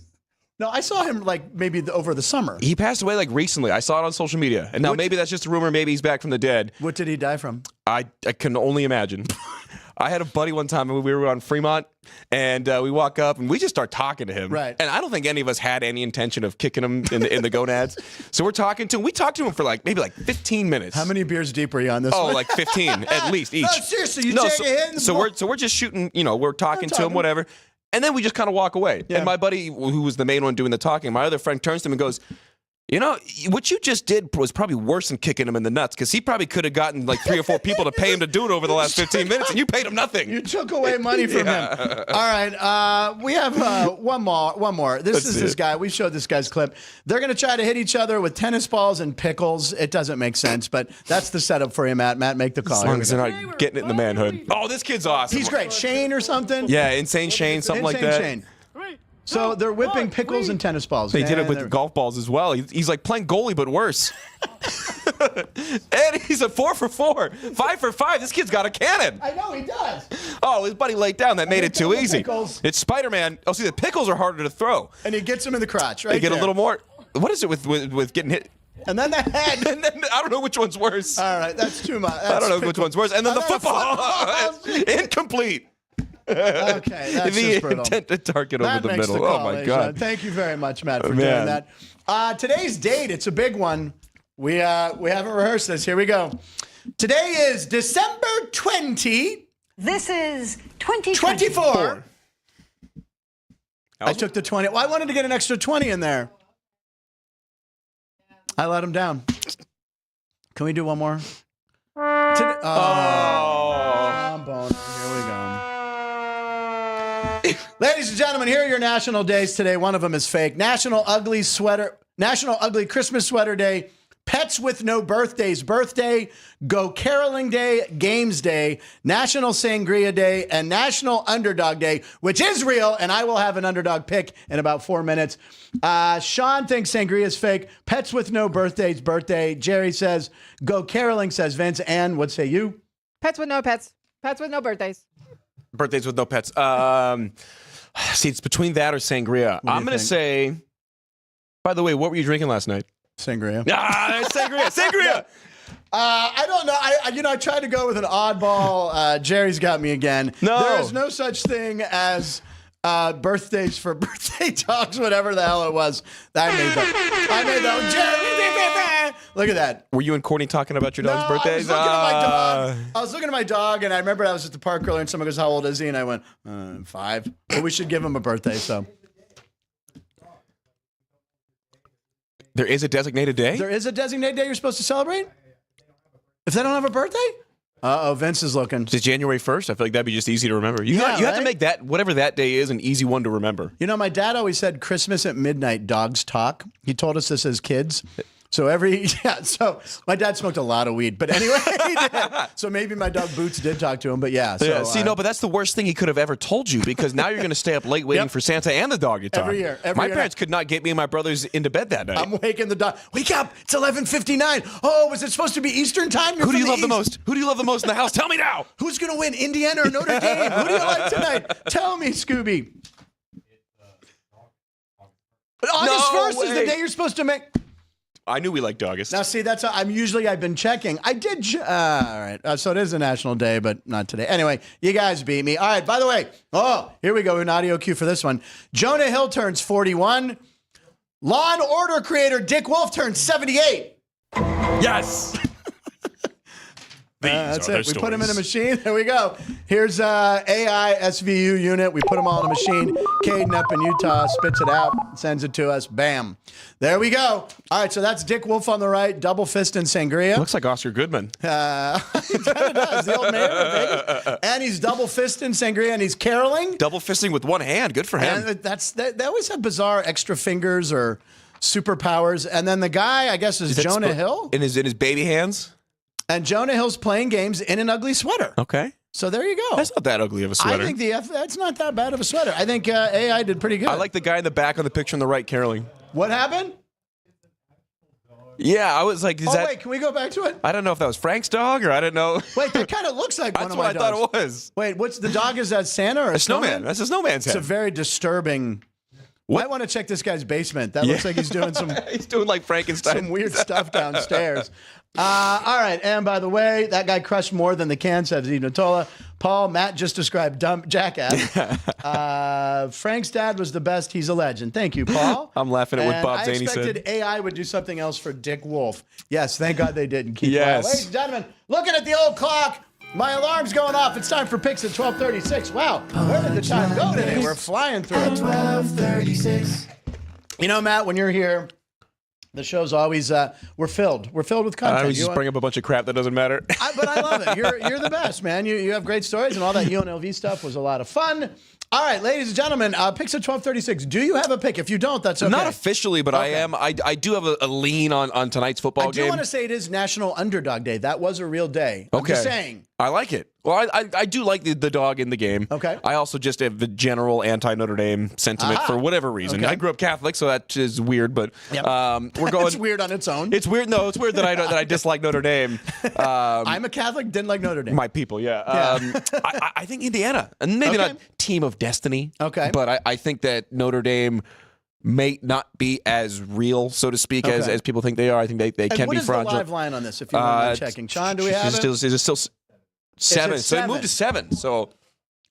No, I saw him like maybe over the summer. He passed away like recently. I saw it on social media. And now maybe that's just a rumor. Maybe he's back from the dead. What did he die from? I can only imagine. I had a buddy one time, and we were on Fremont, and we walk up, and we just start talking to him. Right. And I don't think any of us had any intention of kicking him in the gonads. So we're talking to him. We talked to him for maybe 15 minutes. How many beers deep were you on this one? Oh, like 15 at least each. No, seriously, you take a hit and so we're just shooting, we're talking to him, whatever. And then we just kind of walk away. Yeah. And my buddy, who was the main one doing the talking, my other friend turns to him and goes, what you just did was probably worse than kicking him in the nuts, because he probably could have gotten like 3 or 4 people to pay him to do it over the last 15 minutes, and you paid him nothing. You took away money from him. All right, we have one more. This guy. We showed this guy's clip. They're going to try to hit each other with tennis balls and pickles. It doesn't make sense, but that's the setup for you, Matt. Matt, make the call. As long as they're not getting it in the manhood. Oh, this kid's awesome. He's great. Shane or something? Yeah, Insane Shane, something like that. Shane. So they're whipping pickles and tennis balls. They did it with golf balls as well. He's like playing goalie, but worse. And he's a 4 for 4, 5 for 5. This kid's got a cannon. I know he does. Oh, his buddy laid down. That made it too easy. Pickles. It's Spider-Man. Oh, see, the pickles are harder to throw. And he gets him in the crotch, right? They get there. a little more. What is it with getting hit? And then the head. And then I don't know which one's worse. All right, that's too much. I don't know which one's worse. And then the football. Incomplete. Okay, that's the just brutal. intent to target Matt over the makes middle. call, Oh my God! Thank you very much, Matt, for doing Man. that. Today's date, it's a big one. We haven't rehearsed this. Here we go. Today is December 20. This is 2024. 24. I took the 20. Well, I wanted to get an extra 20 in there. I let him down. Can we do one more? Trombone. Here we go. Ladies and gentlemen, here are your national days today. One of them is fake. National Ugly Christmas Sweater Day. Pets with no birthdays birthday, Go Caroling Day, Games Day, National Sangria Day, and National Underdog Day, which is real, and I will have an underdog pick in about 4 minutes. Sean thinks sangria is fake. Pets with no birthdays birthday. Jerry says Go Caroling, says Vince. And what say you? Pets with no pets. Pets with no birthdays. Birthdays with no pets. See, it's between that or sangria. I'm going to say, by the way, what were you drinking last night? Sangria. Sangria. I don't know. I tried to go with an oddball. Jerry's got me again. No. There is no such thing as birthdays for birthday dogs, whatever the hell it was. I made that. Jerry, look at that. Were you and Courtney talking about your dog's birthdays? I was looking at my dog, and I remember I was at the park earlier, and someone goes, "How old is he?" And I went, 5. But we should give him a birthday, so. There is a designated day? There is a designated day you're supposed to celebrate? If they don't have a birthday? Vince is looking. It's January 1st. I feel like that'd be just easy to remember. You have to make that, whatever that day is, an easy one to remember. You know, my dad always said Christmas at midnight, dogs talk. He told us this as kids. So so my dad smoked a lot of weed, but anyway, he did. So maybe my dog Boots did talk to him, but yeah. So, but that's the worst thing he could have ever told you, because now you're going to stay up late waiting for Santa and the dog to talk. Every year. My parents could not get me and my brothers into bed that night. I'm waking the dog. Wake up! It's 11:59. Oh, was it supposed to be Eastern time? Who do you love the most? Who do you love the most in the house? Tell me now. Who's going to win, Indiana or Notre Dame? Who do you like tonight? Tell me, Scooby. August 1st is the day you're supposed to make. I knew we liked August. Now, see, that's I've been checking. I did. All right. So it is a national day, but not today. Anyway, you guys beat me. All right. By the way, here we go. An audio cue for this one. Jonah Hill turns 41. Law and Order creator Dick Wolf turns 78. Yes. That's it. We put him in a machine. There we go. Here's AI SVU unit. We put them all in a machine. Caden up in Utah spits it out, sends it to us. Bam. There we go. All right, so that's Dick Wolf on the right, double fist in sangria. Looks like Oscar Goodman. He kind of does. The old mayor of Vegas. And he's double fist in sangria, and he's caroling. Double fisting with one hand. Good for him. And they always have bizarre extra fingers or superpowers. And then the guy, I guess, is Jonah Hill. In his baby hands? And Jonah Hill's playing games in an ugly sweater. Okay. So there you go. That's not that ugly of a sweater. I think that's not that bad of a sweater. I think AI did pretty good. I like the guy in the back on the picture on the right caroling. What happened? Yeah, I was like, wait, can we go back to it? I don't know if that was Frank's dog or I don't know. Wait, that kind of looks like one of my dogs. That's what I thought it was. Wait, what's the dog? Is that Santa or a snowman? That's a snowman's head. It's a very disturbing. Might want to check this guy's basement. That looks like he's doing some. He's doing like Frankenstein. Some weird stuff downstairs. All right, and by the way, that guy crushed more than the can, says Nicotero. Paul, Matt just described dumb jackass. Frank's dad was the best. He's a legend. Thank you, Paul. I'm laughing at what Bob Zaney said. I expected AI would do something else for Dick Wolf. Yes, thank God they didn't. Keep yes. Ladies and gentlemen, looking at the old clock. My alarm's going off. It's time for picks at 12:36. Wow, where did the time go today? We're flying through. At 12:36. You know, Matt, when you're here, the show's always we're filled. We're filled with content. I always just bring up a bunch of crap that doesn't matter. But I love it. You're the best, man. You have great stories, and all that UNLV stuff was a lot of fun. All right, ladies and gentlemen, picks at 12:36. Do you have a pick? If you don't, that's okay. Not officially, but okay. I do have a lean on tonight's football game. I do want to say it is National Underdog Day. That was a real day. Okay. I'm just saying. I like it. Well, I do like the dog in the game. Okay. I also just have the general anti-Notre Dame sentiment for whatever reason. Okay. I grew up Catholic, so that is weird, but we're going. It's weird on its own. It's weird. No, it's weird that I dislike Notre Dame. I'm a Catholic, didn't like Notre Dame. My people, yeah. I think Indiana, and maybe not team of destiny. Okay. But I think that Notre Dame may not be as real, so to speak, as people think they are. I think they can be fraudulent. What is the live line on this, if you don't mind checking? Sean, do we have it? Is it still 7? So it moved to 7. So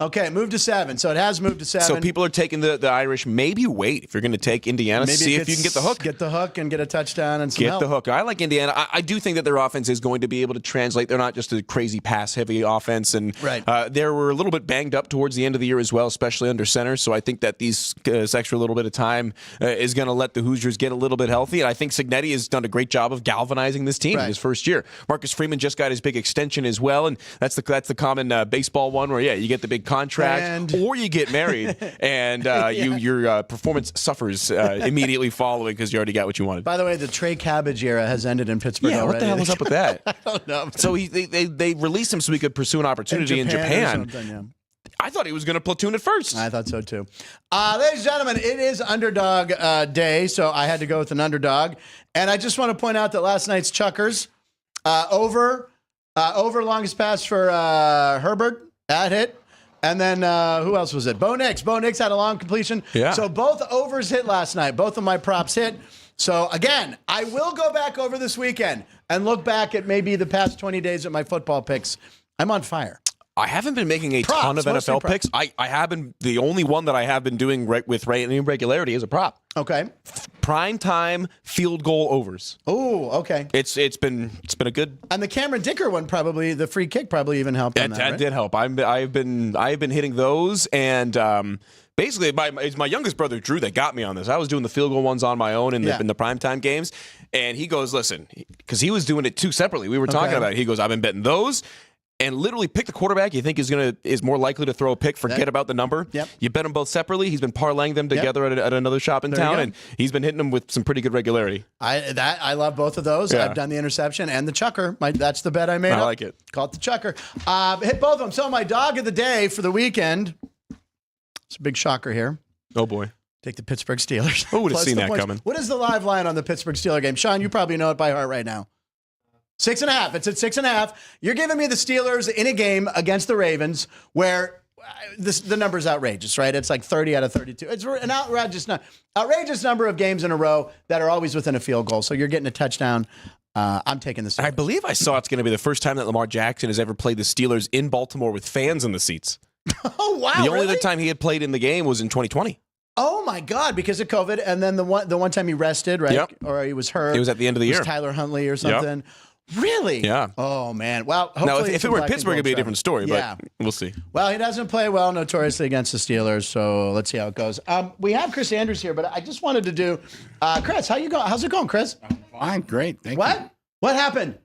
Okay, moved to 7. So it has moved to 7. So people are taking the Irish. Maybe wait if you're going to take Indiana. Maybe see if you can get the hook. Get the hook and get a touchdown and some help. Get the hook. I like Indiana. I do think that their offense is going to be able to translate. They're not just a crazy pass-heavy offense. And they were a little bit banged up towards the end of the year as well, especially under center. So I think that this extra little bit of time is going to let the Hoosiers get a little bit healthy. And I think Cignetti has done a great job of galvanizing this team in his first year. Marcus Freeman just got his big extension as well. And that's the common baseball one where, you get the big contract or you get married and your performance suffers immediately following because you already got what you wanted. By the way, the Trey Cabbage era has ended in Pittsburgh already. What the hell was up with that? I don't know. So they released him so he could pursue an opportunity in Japan. I thought he was going to platoon at first. I thought so too. Ladies and gentlemen, it is underdog day, so I had to go with an underdog. And I just want to point out that last night's Chuckers over longest pass for Herbert, that hit. And then who else was it? Bo Nix. Bo Nix had a long completion. Yeah. So both overs hit last night. Both of my props hit. So again, I will go back over this weekend and look back at maybe the past 20 days of my football picks. I'm on fire. I haven't been making a ton of NFL picks. I have been, the only one that I have been doing with any regularity is a prop. Okay. Prime time field goal overs. Oh, okay. It's been a good. And the Cameron Dicker one probably, the free kick probably even helped. That did help. I've been hitting those, and basically it's my youngest brother Drew that got me on this. I was doing the field goal ones on my own in the primetime games, and he goes, listen, because he was doing it too separately. We were talking about it. He goes, I've been betting those. And literally pick the quarterback you think is more likely to throw a pick. Forget about the number. Yep. You bet them both separately. He's been parlaying them together at another shop in town, and he's been hitting them with some pretty good regularity. I love both of those. Yeah. I've done the interception and the chucker. That's the bet I made. I like it. Call it the chucker. Hit both of them. So my dog of the day for the weekend. It's a big shocker here. Oh boy. Take the Pittsburgh Steelers. Who would have seen that coming? What is the live line on the Pittsburgh Steelers game? Sean, you probably know it by heart right now. 6.5. It's at 6.5. You're giving me the Steelers in a game against the Ravens where the number's outrageous, right? It's like 30 out of 32. It's an outrageous number of games in a row that are always within a field goal. So you're getting a touchdown. I'm taking the Steelers. I believe I saw it's going to be the first time that Lamar Jackson has ever played the Steelers in Baltimore with fans in the seats. Oh, wow. The only other time he had played in the game was in 2020. Oh, my God, because of COVID. And then the one time he rested, right? Yep. Or he was hurt. It was at the end of the year. It was Tyler Huntley or something. Yep. Really? Yeah. Oh, man. Well, now, if it were Pittsburgh, it'd be a different story, but we'll see. Well, he doesn't play well notoriously against the Steelers, so let's see how it goes. We have Chris Andrews here, but I just wanted to do Chris, how you going? How's it going, Chris? Fine, great. Thank you. What happened?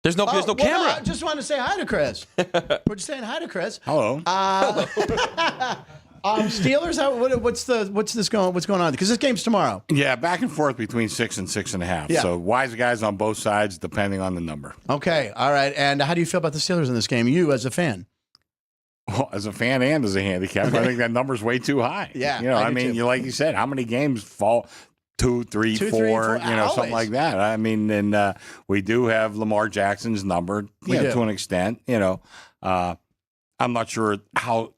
There's no camera. No, I just wanted to say hi to Chris. We're just saying hi to Chris. Hello. Steelers, what's going on? Because this game's tomorrow. Yeah, back and forth between 6 and 6.5. Yeah. So wise guys on both sides, depending on the number. Okay, all right. And how do you feel about the Steelers in this game? You as a fan? Well, as a fan and as a handicap, I think that number's way too high. Yeah, I mean, like you said, how many games fall? 2, 3, 4, something like that. I mean, and we do have Lamar Jackson's number, to an extent. I'm not sure how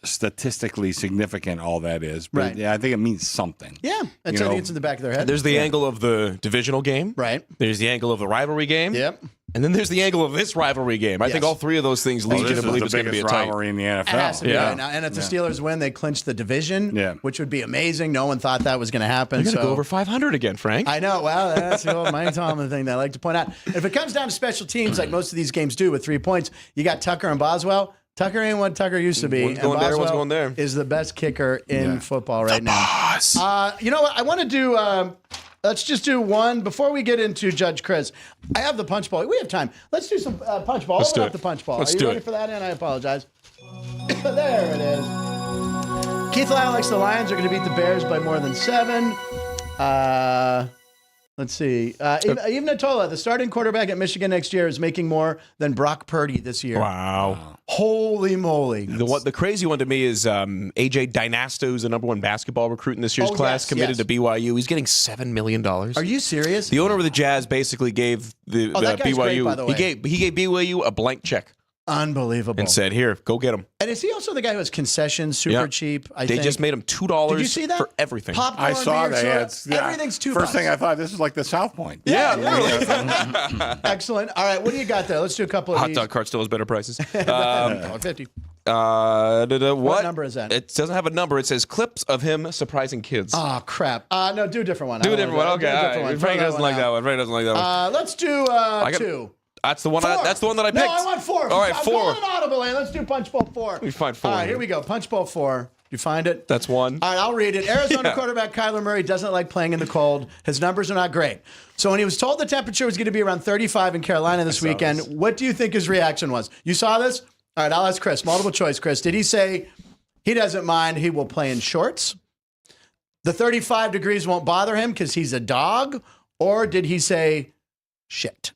statistically significant all that is, but I think it means something. Yeah, I think it's in the back of their head. There's the angle of the divisional game, right? There's the angle of the rivalry game, yep. And then there's the angle of this rivalry game. I think all three of those things lead you to believe it's going to be a rivalry in the NFL. It has to be right now. And if the Steelers win, they clinch the division, which would be amazing. No one thought that was going to happen. They're going to go over 500 again, Frank. I know. Well, that's the old Mike Tomlin thing that I like to point out. If it comes down to special teams, like most of these games do with 3 points, you got Tucker and Boswell. Tucker ain't what Tucker used to be. One's going there, one's going there. Is the best kicker in football right now. You know what? I want to do... let's just do one. Before we get into Judge Chris, I have the punch ball. We have time. Let's do some punch ball. Open up the punch ball. Are you ready for that? And I apologize. There it is. Keith Lyle likes the Lions are going to beat the Bears by more than 7. Let's see. Even Atola, the starting quarterback at Michigan next year, is making more than Brock Purdy this year. Wow. Holy moly. The crazy one to me is A.J. Dynasto, who's the number 1 basketball recruit in this year's class, committed to BYU. He's getting $7 million. Are you serious? The owner of the Jazz basically gave the BYU. Great, by the way. He gave BYU a blank check. Unbelievable. And said, here, go get him. And is he also the guy who has concessions, super cheap? They just made him $2 Did you see that? For everything. Popcorn, I saw that. Everything's $2. First thing I thought, this is like the South Point. Yeah. Excellent. All right, what do you got there? Let's do a couple of these. Hot dog cart still has better prices. $1.50. What number is that? It doesn't have a number. It says clips of him surprising kids. Oh, crap. No, do a different one. Do a different one. Okay. Do a different one. Frank doesn't like that one. Frank doesn't like that one. Let's do 2. That's the one. That's the one that I picked. No, I want 4. All right, I'm 4. going audible, and let's do Punch Bowl 4. Let me find 4. All right, here we go. Punch Bowl 4. You find it? That's 1. All right, I'll read it. Arizona quarterback Kyler Murray doesn't like playing in the cold. His numbers are not great. So when he was told the temperature was going to be around 35 in Carolina this weekend, what do you think his reaction was? You saw this? All right, I'll ask Chris. Multiple choice, Chris. Did he say he doesn't mind, he will play in shorts? The 35 degrees won't bother him because he's a dog? Or did he say shit?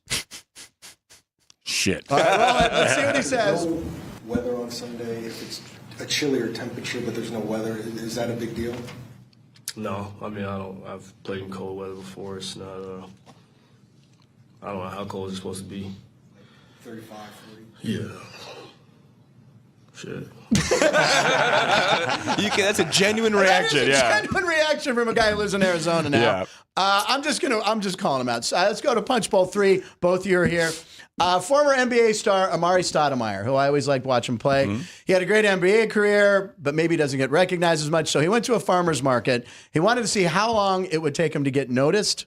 Shit. All right, well, let's see what he says. No weather on Sunday, if it's a chillier temperature, but there's no weather, is that a big deal? No, I mean, I've played in cold weather before. It's not, I don't know how cold it's supposed to be. 35, 40? Yeah. Shit. That's a genuine reaction. That is a genuine reaction from a guy who lives in Arizona now. Yeah. I'm just calling him out. Let's go to Punch Bowl 3. Both of you are here. Former NBA star Amari Stoudemire, who I always liked watching play. Mm-hmm. He had a great NBA career, but maybe doesn't get recognized as much. So he went to a farmer's market. He wanted to see how long it would take him to get noticed.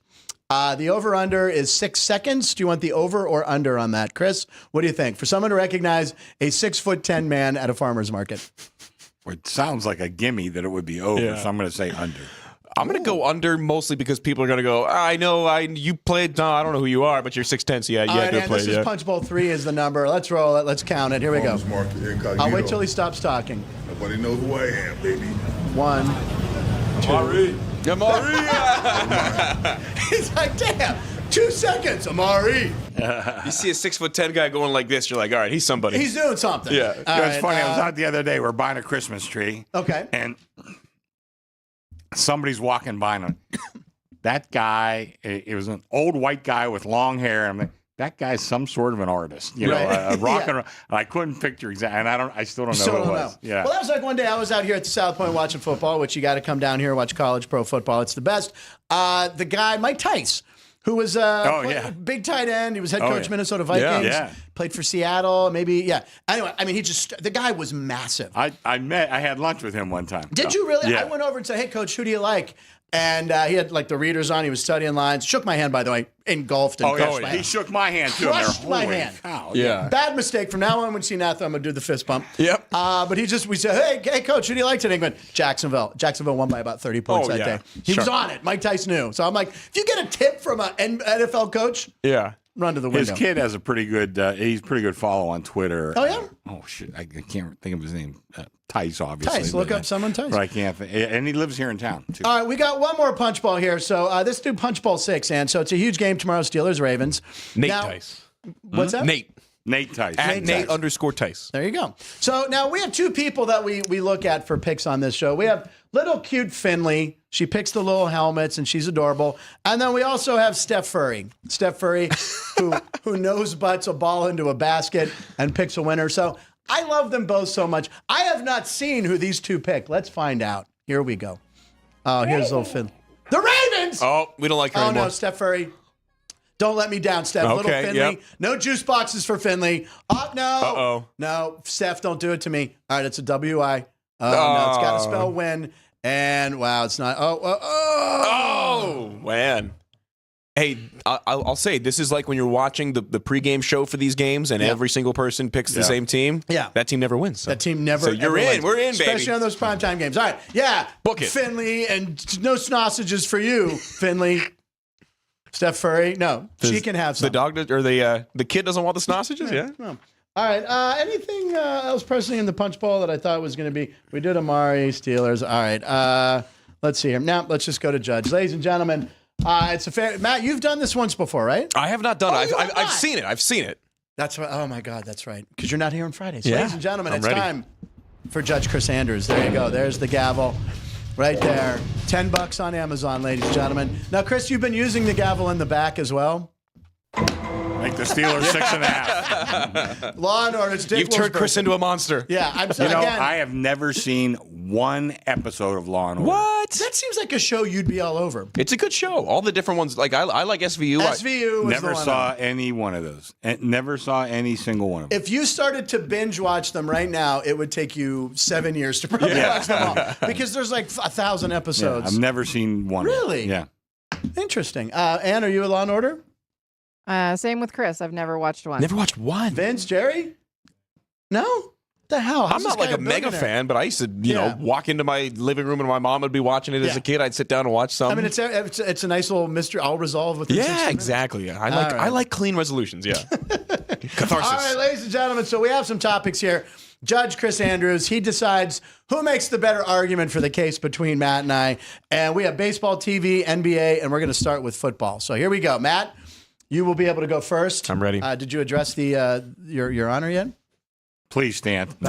The over-under is 6 seconds. Do you want the over or under on that? Chris, what do you think? For someone to recognize a 6'10" man at a farmer's market. Well, it sounds like a gimme that it would be over, so I'm going to say under. I'm going to go under mostly because people are going to go, I know you played, no, I don't know who you are, but you're 6'10", so yeah, good play. This is Punch Bowl 3 is the number. Let's roll it. Let's count it. Here we go. I'll wait till he stops talking. Nobody knows who I am, baby. 1, 2. Amari. He's like, damn, 2 seconds, Amari. You see a 6'10" guy going like this, you're like, all right, he's somebody. He's doing something. Yeah. It's funny. I was out the other day. We're buying a Christmas tree. Okay. And somebody's walking by, and that guy, it was an old white guy with long hair. I'm like, that guy's some sort of an artist, you know, rock and roll. I couldn't picture exactly, and I still don't know who it was. Yeah. Well, that was like one day I was out here at the South Point watching football, which you got to come down here and watch college pro football. It's the best. The guy, Mike Tice, who was big tight end. He was head coach Minnesota Vikings. Yeah. Played for Seattle, maybe. Anyway, I mean, the guy was massive. I had lunch with him one time. Did you really? Yeah. I went over and said, hey, coach, who do you like? And he had like the readers on. He was studying lines. Shook my hand, by the way. Engulfed and crushed my hand. He shook my hand too. Crushed my hand. Cow. Yeah. Bad mistake. From now on, when we see Nath, I'm gonna do the fist bump. Yep. But we said, hey, coach, who do you like today? He went, Jacksonville. Jacksonville won by about 30 points that day. He was on it. Mike Tice knew. So I'm like, if you get a tip from an NFL coach, run to the window. His kid has a pretty good. He's pretty good follow on Twitter. Oh yeah. Oh shit, I can't think of his name. Tice, obviously. Tice. Look up someone Tice. But I can't think. And he lives here in town too. All right, we got one more punch ball here. So this do Punch Bowl 6, and so it's a huge game tomorrow. Steelers Ravens. Nate Tice. What's that? Nate Tice. At Nate_Tice. There you go. So now we have two people that we look at for picks on this show. We have little cute Finley. She picks the little helmets, and she's adorable. And then we also have Steph Furry. Steph Furry, who nose butts a ball into a basket and picks a winner. So I love them both so much. I have not seen who these two pick. Let's find out. Here we go. Oh, here's little Finley. The Ravens! Oh, we don't like her anymore. Oh, no, Steph Furry. Don't let me down, Steph. Okay, Little Finley. Yep. No juice boxes for Finley. Oh, no. Uh-oh. No, Steph, don't do it to me. All right, it's a W-I. Oh, no, it's got to spell win. And, wow, it's not. Oh, man. Hey, I'll say, this is like when you're watching the pregame show for these games and every single person picks the same team. Yeah. That team never wins. So. That team never So you're in. wins. We're in, baby. Especially on those primetime games. All right. Yeah. Book it. Finley, and no sausages for you, Finley. Steph Furry. No, she can have some. The dog or the kid doesn't want the sausages? Yeah. No. All right. Anything else pressing in the punch bowl that I thought was going to be? We did Amari, Steelers. All right. Let's see here. Now, let's just go to Judge. Ladies and gentlemen, it's a fair. Matt, you've done this once before, right? I have not done it. I've seen it. I've seen it. That's right. Oh, my God. That's right. Because you're not here on Fridays. Yeah. Ladies and gentlemen, I'm it's ready. time for Judge Chris Andrews. There you go. There's the gavel. Right there. $10 on Amazon, ladies and gentlemen. Now, Chris, you've been using the gavel in the back as well. Like the Steelers 6.5. Law and Order. It's Dick You've turned Wolfsburg. Chris into a monster. Yeah, I'm You sorry. know, Again, I have never seen one episode of Law and Order. What? that seems like a show you'd be all over. It's a good show. All the different ones. Like I like SVU. SVU was Never the one saw any one of those. Never saw any single one of them. If you started to binge watch them right now, it would take you 7 years to probably watch them all because there's like 1,000 episodes. I've never seen one. Really? Yeah. Interesting. Ann, are you a Law and Order? Same with Chris. I've never watched one. Never watched one. Vince, Jerry? No? What the hell? How's I'm not this like guy a mega billionaire? fan, but I used to, you know, walk into my living room and my mom would be watching it as a kid. I'd sit down and watch some. I mean, it's a nice little mystery. I'll resolve within 60 yeah, minutes. exactly. I like clean resolutions. Yeah, catharsis. All right, ladies and gentlemen, so we have some topics here. Judge Chris Andrews, he decides who makes the better argument for the case between Matt and I. And we have baseball, TV, NBA, and we're going to start with football. So here we go. Matt, you will be able to go first. I'm ready. Did you address the your honor yet? Please stand. It's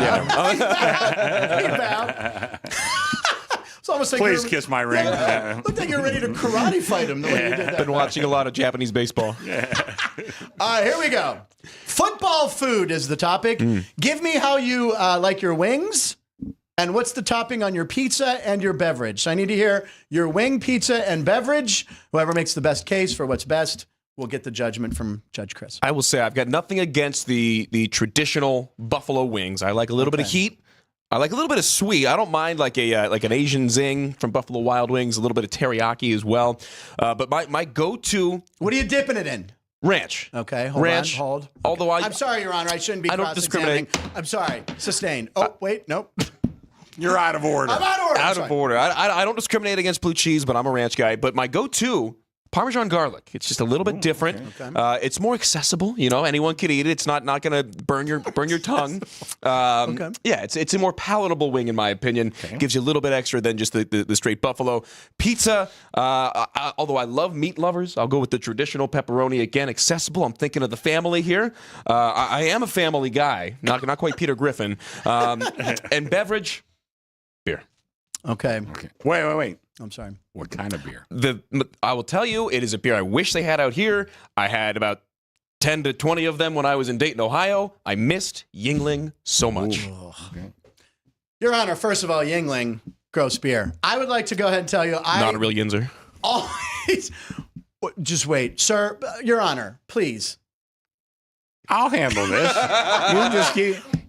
almost like Please kiss my ring. Looked like you're ready to karate fight him the way you did that. Been watching a lot of Japanese baseball. All right, here we go. Football food is the topic. Give me how you like your wings, and what's the topping on your pizza and your beverage. So I need to hear your wing, pizza, and beverage. Whoever makes the best case for what's best will get the judgment from Judge Chris. I will say I've got nothing against the traditional buffalo wings. I like a little bit of heat. I like a little bit of sweet. I don't mind like an Asian zing from Buffalo Wild Wings, a little bit of teriyaki as well. But my go-to. What are you dipping it in? Ranch. Okay, hold ranch. on, hold. Although I'm sorry, Your Honor, I shouldn't be I don't cross-examining. discriminate. I'm sorry. Sustained. Oh, wait, nope. You're out of order. I'm out of order. Out of order. I don't discriminate against blue cheese, but I'm a ranch guy. But my go-to, Parmesan garlic. It's just a little bit different. Okay. It's more accessible. You know, anyone could eat it. It's not going to burn your tongue. Okay. Yeah, it's a more palatable wing in my opinion. Gives you a little bit extra than just the straight buffalo. Pizza. Although I love meat lovers, I'll go with the traditional pepperoni again. Accessible. I'm thinking of the family here. I am a family guy. Not quite Peter Griffin. And beverage, beer. Okay. Wait. I'm sorry. What kind of beer? I will tell you, it is a beer I wish they had out here. I had about 10 to 20 of them when I was in Dayton, Ohio. I missed Yingling so much. Okay. Your Honor, first of all, Yingling, gross beer. I would like to go ahead and tell you, Not a real Yinzer. Always. Just wait, sir. Your Honor, please. I'll handle this.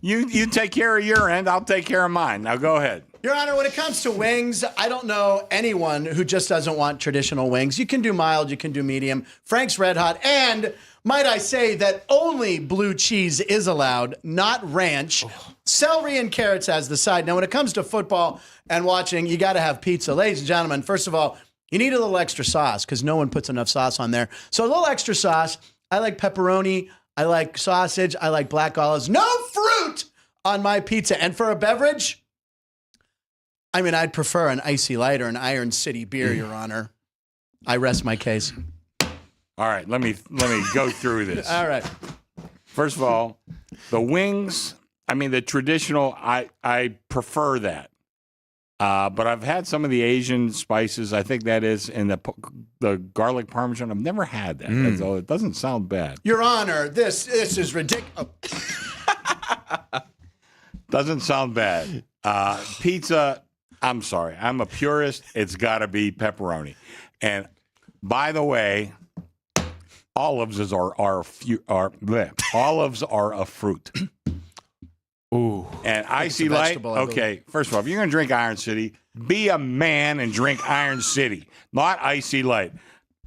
You take care of your end. I'll take care of mine. Now go ahead. Your Honor, when it comes to wings, I don't know anyone who just doesn't want traditional wings. You can do mild, you can do medium. Frank's Red Hot, and might I say that only blue cheese is allowed, not ranch. Celery and carrots as the side. Now, when it comes to football and watching, you got to have pizza. Ladies and gentlemen, first of all, you need a little extra sauce because no one puts enough sauce on there. So a little extra sauce. I like pepperoni. I like sausage. I like black olives. No fruit on my pizza. And for a beverage, I mean, I'd prefer an Icy Light or an Iron City beer, Your Honor. I rest my case. All right, let me go through this. All right. First of all, the wings, I mean, the traditional, I prefer that. But I've had some of the Asian spices. I think that is in the garlic parmesan. I've never had that. So it doesn't sound bad. Your Honor, this is ridiculous. Doesn't sound bad. Pizza, I'm sorry. I'm a purist. It's got to be pepperoni. And by the way, olives are a fruit. Ooh. And Icy Light, okay, first of all, if you're going to drink Iron City, be a man and drink Iron City, not Icy Light.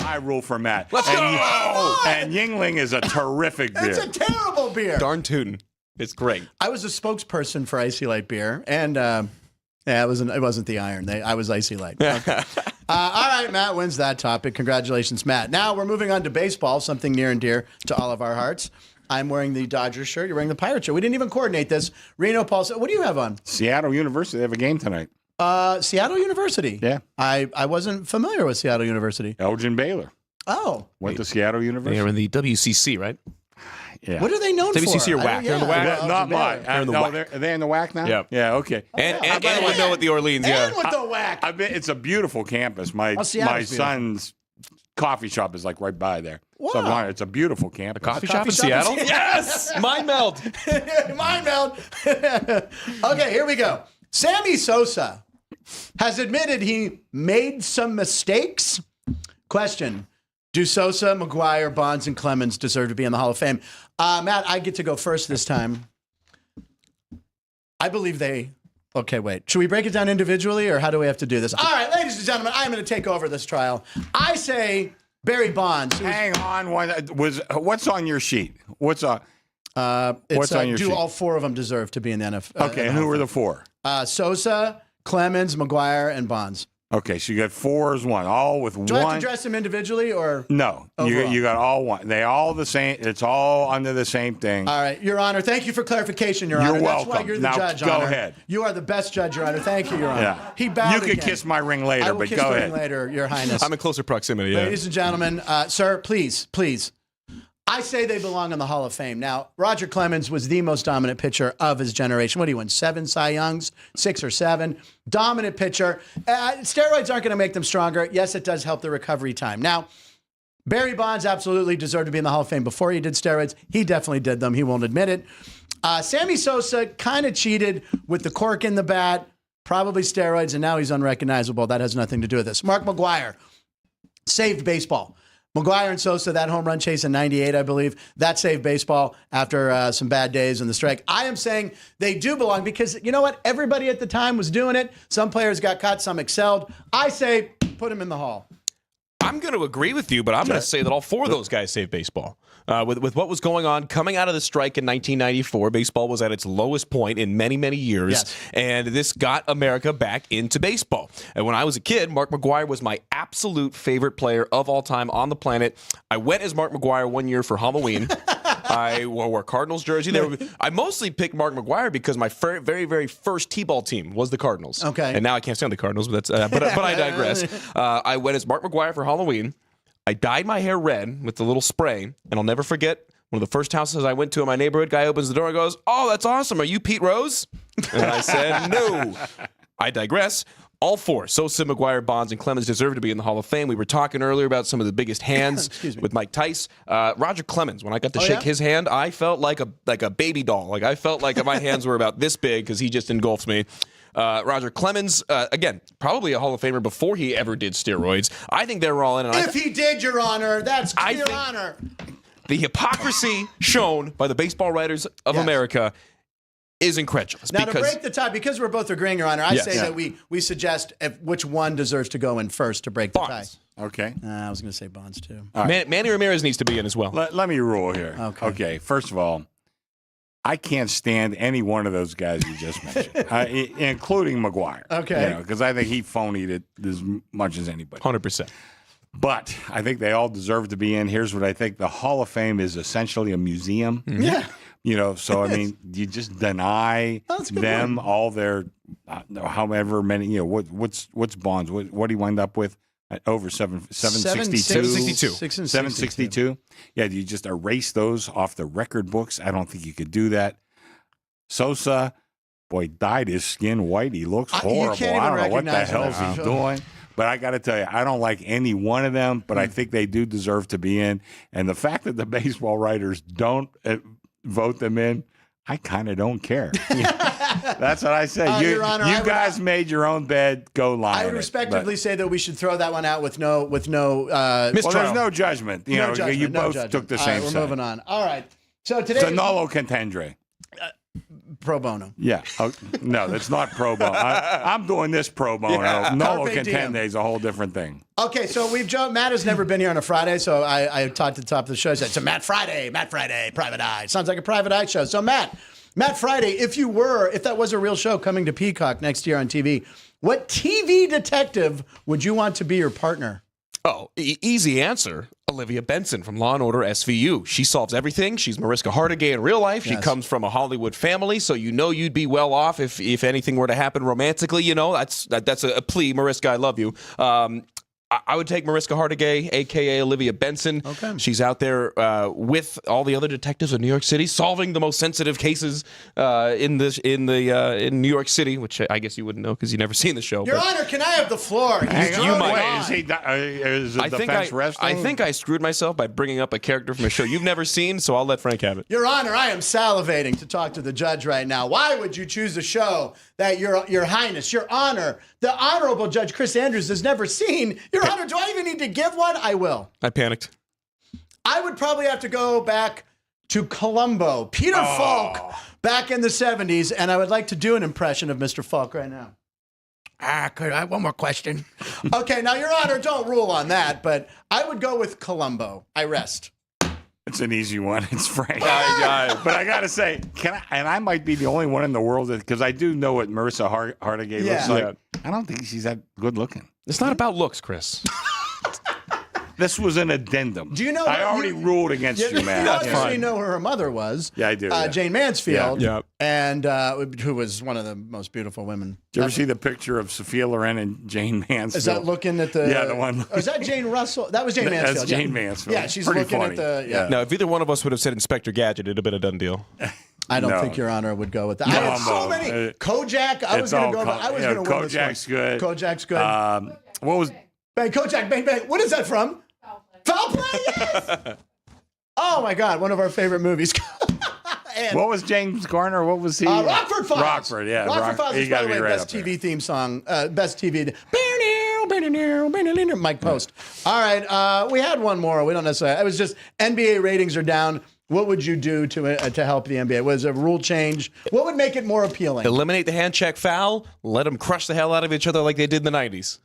I rule for Matt. Let's go! And Yingling is a terrific beer. It's a terrible beer. Darn tootin'. It's great. I was a spokesperson for Icy Light beer, and it wasn't the Iron. I was Icy Light. Okay. All right, Matt wins that topic. Congratulations, Matt. Now we're moving on to baseball, something near and dear to all of our hearts. I'm wearing the Dodgers shirt. You're wearing the Pirate shirt. We didn't even coordinate this. Reno Paul, what do you have on? Seattle University. They have a game tonight. Seattle University. Yeah. I wasn't familiar with Seattle University. Elgin Baylor. Oh. Went to Seattle University. They're in the WCC, right? Yeah. What are they known for? WCC or WAC? They're in the WAC? Not mine. Are they in the WAC now? Yeah. Yeah, okay. And we know with the Orleans, yeah. And with the WAC. It's a beautiful campus. My Seattle's son's coffee shop is like right by there. Wow. So it's a beautiful campus. Coffee shop in Seattle? Yes! Mind meld. Mind meld. Okay, here we go. Sammy Sosa has admitted he made some mistakes. Question: do Sosa, McGuire, Bonds, and Clemens deserve to be in the Hall of Fame? Matt, I get to go first this time. I believe they... Okay, wait. Should we break it down individually, or how do we have to do this? All right, ladies and gentlemen, I'm going to take over this trial. I say Barry Bonds. Hang on. What's on your sheet? What's on your sheet? All four of them deserve to be in the NFL. Okay, and who were the four? Sosa, Clemens, McGuire, and Bonds. Okay, so you got 4 as one, all with one. Do I have to address them individually or? No, you got all one. They all the same. It's all under the same thing. All right, Your Honor. Thank you for clarification, Your Honor. You're welcome. That's why you're the now, judge. Go Honor. ahead. You are the best judge, Your Honor. Thank you, Your Honor. Yeah. He bowed. You can again. kiss my ring later, I will but kiss go the ahead. ring later, Your Highness. I'm in closer proximity. Yeah. Ladies and gentlemen, sir, please. I say they belong in the Hall of Fame. Now, Roger Clemens was the most dominant pitcher of his generation. What did he win? 7 Cy Youngs? 6 or 7? Dominant pitcher. Steroids aren't going to make them stronger. Yes, it does help the recovery time. Now, Barry Bonds absolutely deserved to be in the Hall of Fame before he did steroids. He definitely did them. He won't admit it. Sammy Sosa kind of cheated with the cork in the bat, probably steroids, and now he's unrecognizable. That has nothing to do with this. Mark McGuire saved baseball. McGuire and Sosa, that home run chase in 98, I believe, that saved baseball after some bad days in the strike. I am saying they do belong because, you know what? Everybody at the time was doing it. Some players got caught, some excelled. I say put them in the Hall. I'm going to agree with you, but I'm going to say that all 4 of those guys saved baseball. With what was going on coming out of the strike in 1994, baseball was at its lowest point in many, many years, and this got America back into baseball. And when I was a kid, Mark McGuire was my absolute favorite player of all time on the planet. I went as Mark McGuire one year for Halloween. I wore a Cardinals jersey. I mostly picked Mark McGuire because my very, very first T-ball team was the Cardinals. Okay. And now I can't stand the Cardinals, but but I digress. I went as Mark McGuire for Halloween. I dyed my hair red with the little spray, and I'll never forget one of the first houses I went to in my neighborhood. Guy opens the door and goes, "Oh, that's awesome. Are you Pete Rose?" And I said, "No." I digress. All 4, Sosa, McGuire, Bonds, and Clemens, deserve to be in the Hall of Fame. We were talking earlier about some of the biggest hands with Mike Tice. Roger Clemens, when I got to shake his hand, I felt like a baby doll. Like I felt like my hands were about this big because he just engulfed me. Roger Clemens, again, probably a Hall of Famer before he ever did steroids. I think they were all in. If he did, Your Honor, that's clear honor. The hypocrisy shown by the baseball writers of America is incredulous. Now, to break the tie, because we're both agreeing, Your Honor, I say that we suggest which one deserves to go in first to break the tie. Okay. I was going to say Bonds, too. Right. Manny Ramirez needs to be in as well. Let me rule here. Okay. First of all, I can't stand any one of those guys you just mentioned, including McGuire. Okay. Because I think he phonied it as much as anybody. 100%. But I think they all deserve to be in. Here's what I think. The Hall of Fame is essentially a museum. Mm-hmm. Yeah. You know, so, I mean, you just deny them all their, however many, you know, what's Bonds? What do you wind up with? Over 762? 762. Yeah, do you just erase those off the record books? I don't think you could do that. Sosa, boy, dyed his skin white. He looks horrible. I don't know what the hell he's doing. But I got to tell you, I don't like any one of them, but I think they do deserve to be in. And the fact that the baseball writers don't vote them in, I kind of don't care. That's what I say. Your Honor, you guys made your own bed. Go lie. I would respectively say that we should throw that one out with no well, there's no judgment. You know, you both took the same side. We're moving on. All right. So today, it's a nolo contendere. Pro bono. Yeah. No, that's not pro bono. I'm doing this pro bono. Nolo contendere is a whole different thing. Okay, so Matt has never been here on a Friday, so I talked at the top of the show. I said, it's a Matt Friday, Private Eye. Sounds like a Private Eye show. So Matt Friday, if that was a real show coming to Peacock next year on TV, what TV detective would you want to be your partner? Oh, easy answer. Olivia Benson from Law & Order SVU. She solves everything. She's Mariska Hargitay in real life. She comes from a Hollywood family, so you know you'd be well off if anything were to happen romantically. You know, that's a plea. Mariska, I love you. I would take Mariska Hargitay, a.k.a. Olivia Benson. Okay. She's out there with all the other detectives in New York City, solving the most sensitive cases in New York City, which I guess you wouldn't know because you've never seen the show. Your Honor, can I have the floor? You might. Is the defense resting? I think I screwed myself by bringing up a character from a show you've never seen, so I'll let Frank have it. Your Honor, I am salivating to talk to the judge right now. Why would you choose a show that Your Highness, Your Honor, the Honorable Judge Chris Andrews has never seen? Your Honor, do I even need to give one? I will. I panicked. I would probably have to go back to Columbo, Peter Falk, back in the 70s, and I would like to do an impression of Mr. Falk right now. Could I have one more question? Okay, now, Your Honor, don't rule on that, but I would go with Columbo. I rest. It's an easy one. It's Frank. But I got to say, and I might be the only one in the world because I do know what Marissa Hargitay looks like. Yeah. I don't think she's that good looking. It's not about looks, Chris. This was an addendum. Do you know? I already ruled against you, man. You obviously know who her mother was. Yeah, I do. Jane Mansfield. Yeah. And who was one of the most beautiful women. Did you ever see the picture of Sophia Loren and Jane Mansfield? Is that looking at the? Yeah, the one. Is that Jane Russell? That was Jane Mansfield. That's Jane Mansfield. Yeah, she's pretty looking funny. at the. Yeah. Now, if either one of us would have said Inspector Gadget, it'd have been a done deal. I don't think Your Honor would go with that. I had so many. Kojak. I was going to go. I was going to win this one. Kojak's good. Kojak's good. What was? Bang Kojak. Bang bang. What is that from? Foul play. Yes. Oh my God! One of our favorite movies. What was James Garner? What was he? Rockford Files. Rockford, yeah. Rockford Files is, by the way, best TV theme song. Best TV. Mike Post. All right, we had one more. We don't necessarily. It was just NBA ratings are down. What would you do to help the NBA? Was a rule change? What would make it more appealing? Eliminate the hand check foul. Let them crush the hell out of each other like they did in the 90s.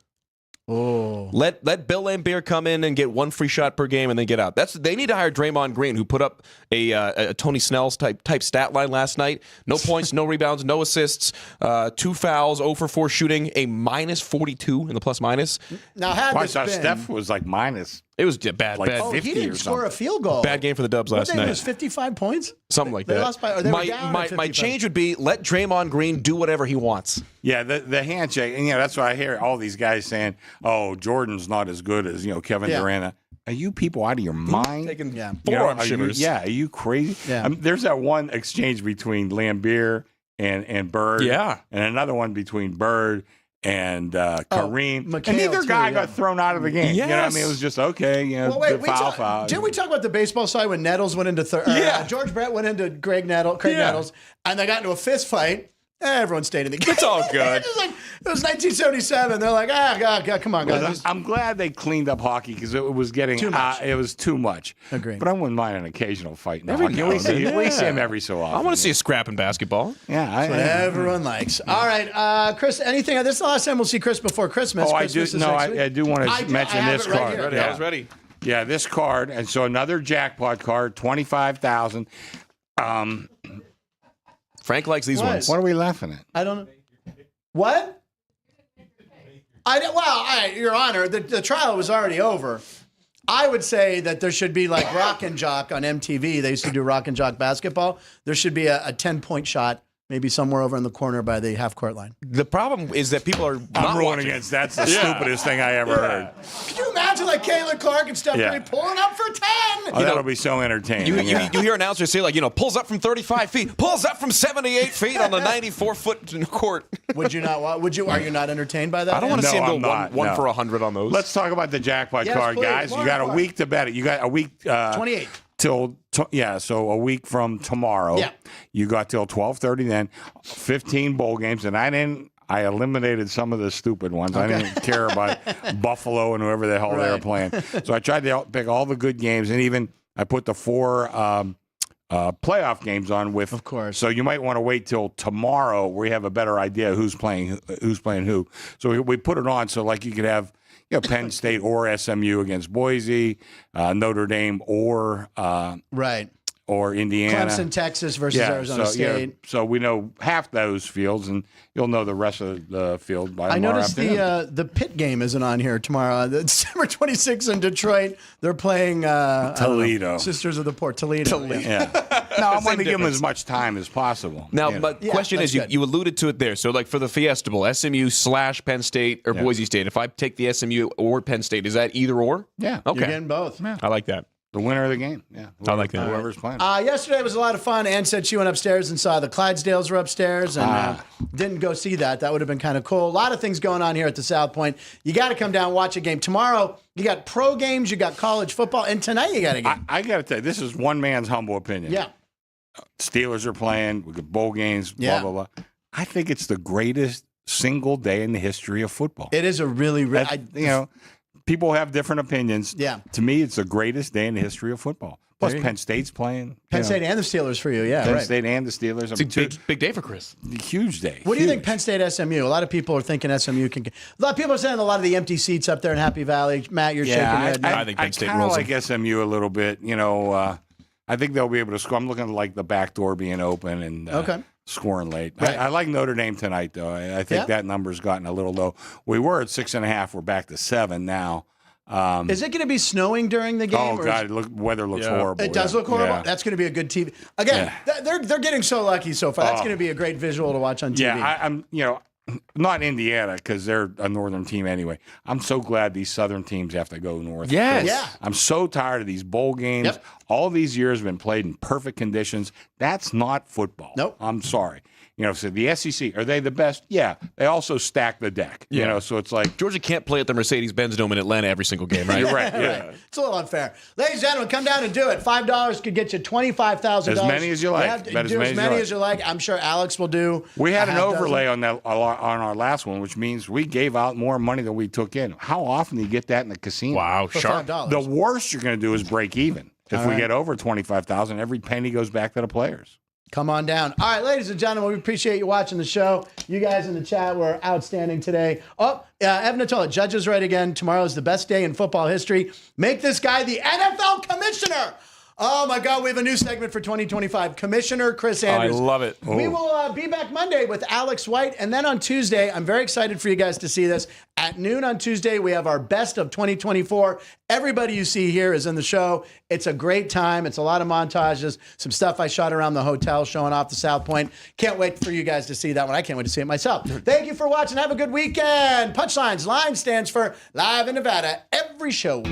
Oh. Let Bill Laimbeer come in and get one free shot per game and then get out. They need to hire Draymond Green, who put up a Tony Snell's type stat line last night. No points, no rebounds, no assists, 2 fouls, 0 for 4 shooting, a minus 42 in the plus minus. Now, had I this saw been, Steph was like minus. It was bad. Like bad. 50 he didn't or score something. a field goal. Bad game for the Dubs last night. It was 55 points. Something like they that. Lost by, or they were down my change would be let Draymond Green do whatever he wants. Yeah, the handshake, and that's why I hear all these guys saying, "Oh, Jordan's not as good as Kevin Durant." Are you people out of your mind? Taking forearm shivers. Are you crazy? Yeah. There's that one exchange between Laimbeer and Bird. Yeah, and another one between Bird and Kareem. McHale And neither guy too, got thrown out of the game. Yes. You know what I mean? It was just okay. Well, wait, foul. Didn't we talk about the baseball side when Nettles went into George Brett went into Craig Nettles, and they got into a fist fight? Everyone stayed in the game. It's all good. It was 1977. They're like, God, come on, guys. I'm glad they cleaned up hockey because it was getting Too much. It was too much. Agreed. But I wouldn't mind an occasional fight. Every Hockey. now We and then. see him every so often. I want to see a scrap in basketball. Yeah, That's what everyone likes. All right, Chris. Anything? This is the last time we'll see Chris before Christmas. Oh, Christmas is next week. I do want to mention this right card. here. Yeah. I was ready. Yeah, this card, and so another jackpot card, 25,000. Frank likes these ones. What are we laughing at? I don't know. What? Your Honor, the trial was already over. I would say that there should be like Rock and Jock on MTV. They used to do Rock and Jock basketball. There should be a 10-point shot, maybe somewhere over in the corner by the half-court line. The problem is that people are not I'm ruling watching. against. That's the stupidest thing I ever heard. Could you imagine like Caitlin Clark and Steph Curry pulling up for 10? Oh, that'll be so entertaining. You hear announcers say, pulls up from 35 feet, pulls up from 78 feet on the 94-foot court. Would you not? Are you not entertained by that? I don't want to see him go I'm one not. for 100 on those. Let's talk about the jackpot card, please. guys. You got a week to bet it. You got a week. 28. So a week from tomorrow. Yeah. You got till 12:30 then. 15 bowl games, and I eliminated some of the stupid ones. I didn't care about Buffalo and whoever the hell they were playing. So I tried to pick all the good games, and even I put the 4 playoff games on with. Of course. So you might want to wait till tomorrow where you have a better idea who's playing who. So we put it on so like you could have Penn State or SMU against Boise, Notre Dame or or Indiana. Clemson, Texas versus Arizona State. So we know half those fields, and you'll know the rest of the field by tomorrow afternoon. I noticed the Pitt game isn't on here tomorrow. December 26th in Detroit. They're playing Toledo. Sisters of the Poor. Toledo. Yeah. No, I'm going to give them as much time as possible. Now, but question is, you alluded to it there. So, like for the Fiesta Bowl, SMU/Penn State or Boise State. If I take the SMU or Penn State, is that either or? Yeah. Okay. You're getting both. Yeah. I like that. The winner of the game. Yeah. I like that. Whoever's playing. Yesterday was a lot of fun. Ann said she went upstairs and saw the Clydesdales were upstairs and didn't go see that. That would have been kind of cool. A lot of things going on here at the South Point. You got to come down and watch a game. Tomorrow, you got pro games, you got college football, and tonight you got a game. I got to tell you, this is one man's humble opinion. Yeah. Steelers are playing. We got bowl games, blah, blah, blah. I think it's the greatest single day in the history of football. It is a really, people have different opinions. Yeah. To me, it's the greatest day in the history of football. Plus, Penn State's playing. Penn State and the Steelers for you, yeah. Penn State and the Steelers. It's a big day for Chris. Huge day. What do you think Penn State SMU? A lot of people are thinking SMU can. A lot of people are saying a lot of the empty seats up there in Happy Valley. Matt, you're shaking your head. I think Penn State kind of rolls like SMU a little bit. I think they'll be able to score. I'm looking at like the back door being open and scoring late. Right. I like Notre Dame tonight, though. I think that number's gotten a little low. We were at 6.5. We're back to 7 now. Is it going to be snowing during the game? Oh, God. Weather looks horrible. It does look horrible? Yeah. That's going to be a good TV. Again, they're getting so lucky so far. That's going to be a great visual to watch on TV. Yeah, I'm not Indiana because they're a northern team anyway. I'm so glad these southern teams have to go north. Yes. Yeah. I'm so tired of these bowl games. Yep. All these years have been played in perfect conditions. That's not football. Nope. I'm sorry. So the SEC, are they the best? Yeah. They also stack the deck. So it's like Georgia can't play at the Mercedes-Benz Dome in Atlanta every single game, right? You're right. Yeah. It's a little unfair. Ladies and gentlemen, come down and do it. $5 could get you $25,000. As many as you like. Do as many as you like. I'm sure Alex will do. We had an overlay on our last one, which means we gave out more money than we took in. How often do you get that in the casino? Wow, For sharp. $5. The worst you're going to do is break even. If we get over 25,000, every penny goes back to the players. Come on down. All right, ladies and gentlemen, we appreciate you watching the show. You guys in the chat were outstanding today. Evan Natola, judges right again. Tomorrow is the best day in football history. Make this guy the NFL commissioner. Oh, my God, we have a new segment for 2025. Commissioner Chris Andrews. I love it. We will be back Monday with Alex White. And then on Tuesday, I'm very excited for you guys to see this. At noon on Tuesday, we have our best of 2024. Everybody you see here is in the show. It's a great time. It's a lot of montages, some stuff I shot around the hotel showing off the South Point. Can't wait for you guys to see that one. I can't wait to see it myself. Thank you for watching. Have a good weekend. Punchlines. Line stands for Live in Nevada. Every show.